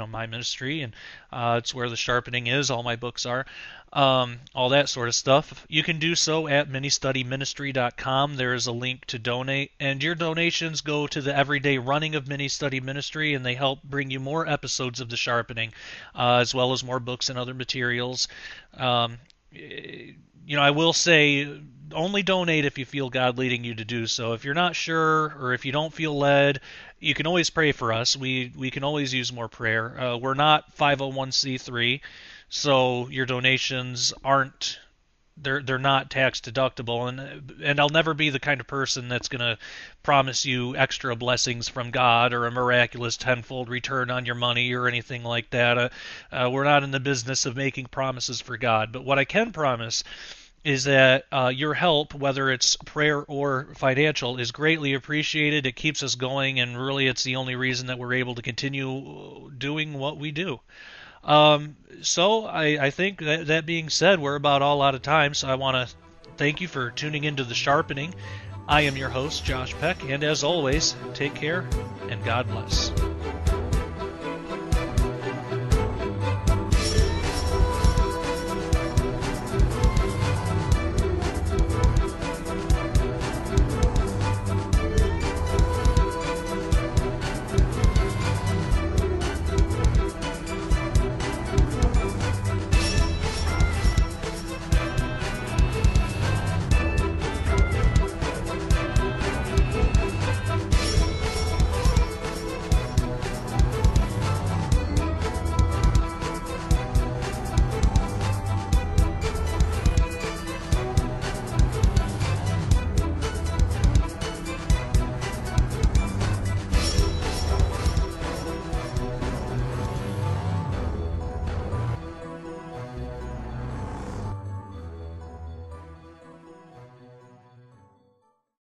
my ministry, and it's where The Sharpening is, all my books are, all that sort of stuff, you can do so at ministudyministry.com. There is a link to donate, and your donations go to the everyday running of Mini Study Ministry, and they help bring you more episodes of The Sharpening, as well as more books and other materials. I will say, only donate if you feel God leading you to do so. If you're not sure, or if you don't feel led, you can always pray for us. We can always use more prayer. We're not 501c3, so your donations aren't, they're not tax deductible, and I'll never be the kind of person that's going to promise you extra blessings from God or a miraculous tenfold return on your money or anything like that. We're not in the business of making promises for God, but what I can promise is that your help, whether it's prayer or financial, is greatly appreciated. It keeps us going, and really it's the only reason that we're able to continue doing what we do. So I think that being said, we're about all out of time, so I want to thank you for tuning into The Sharpening. I am your host, Josh Peck, and as always, take care and God bless.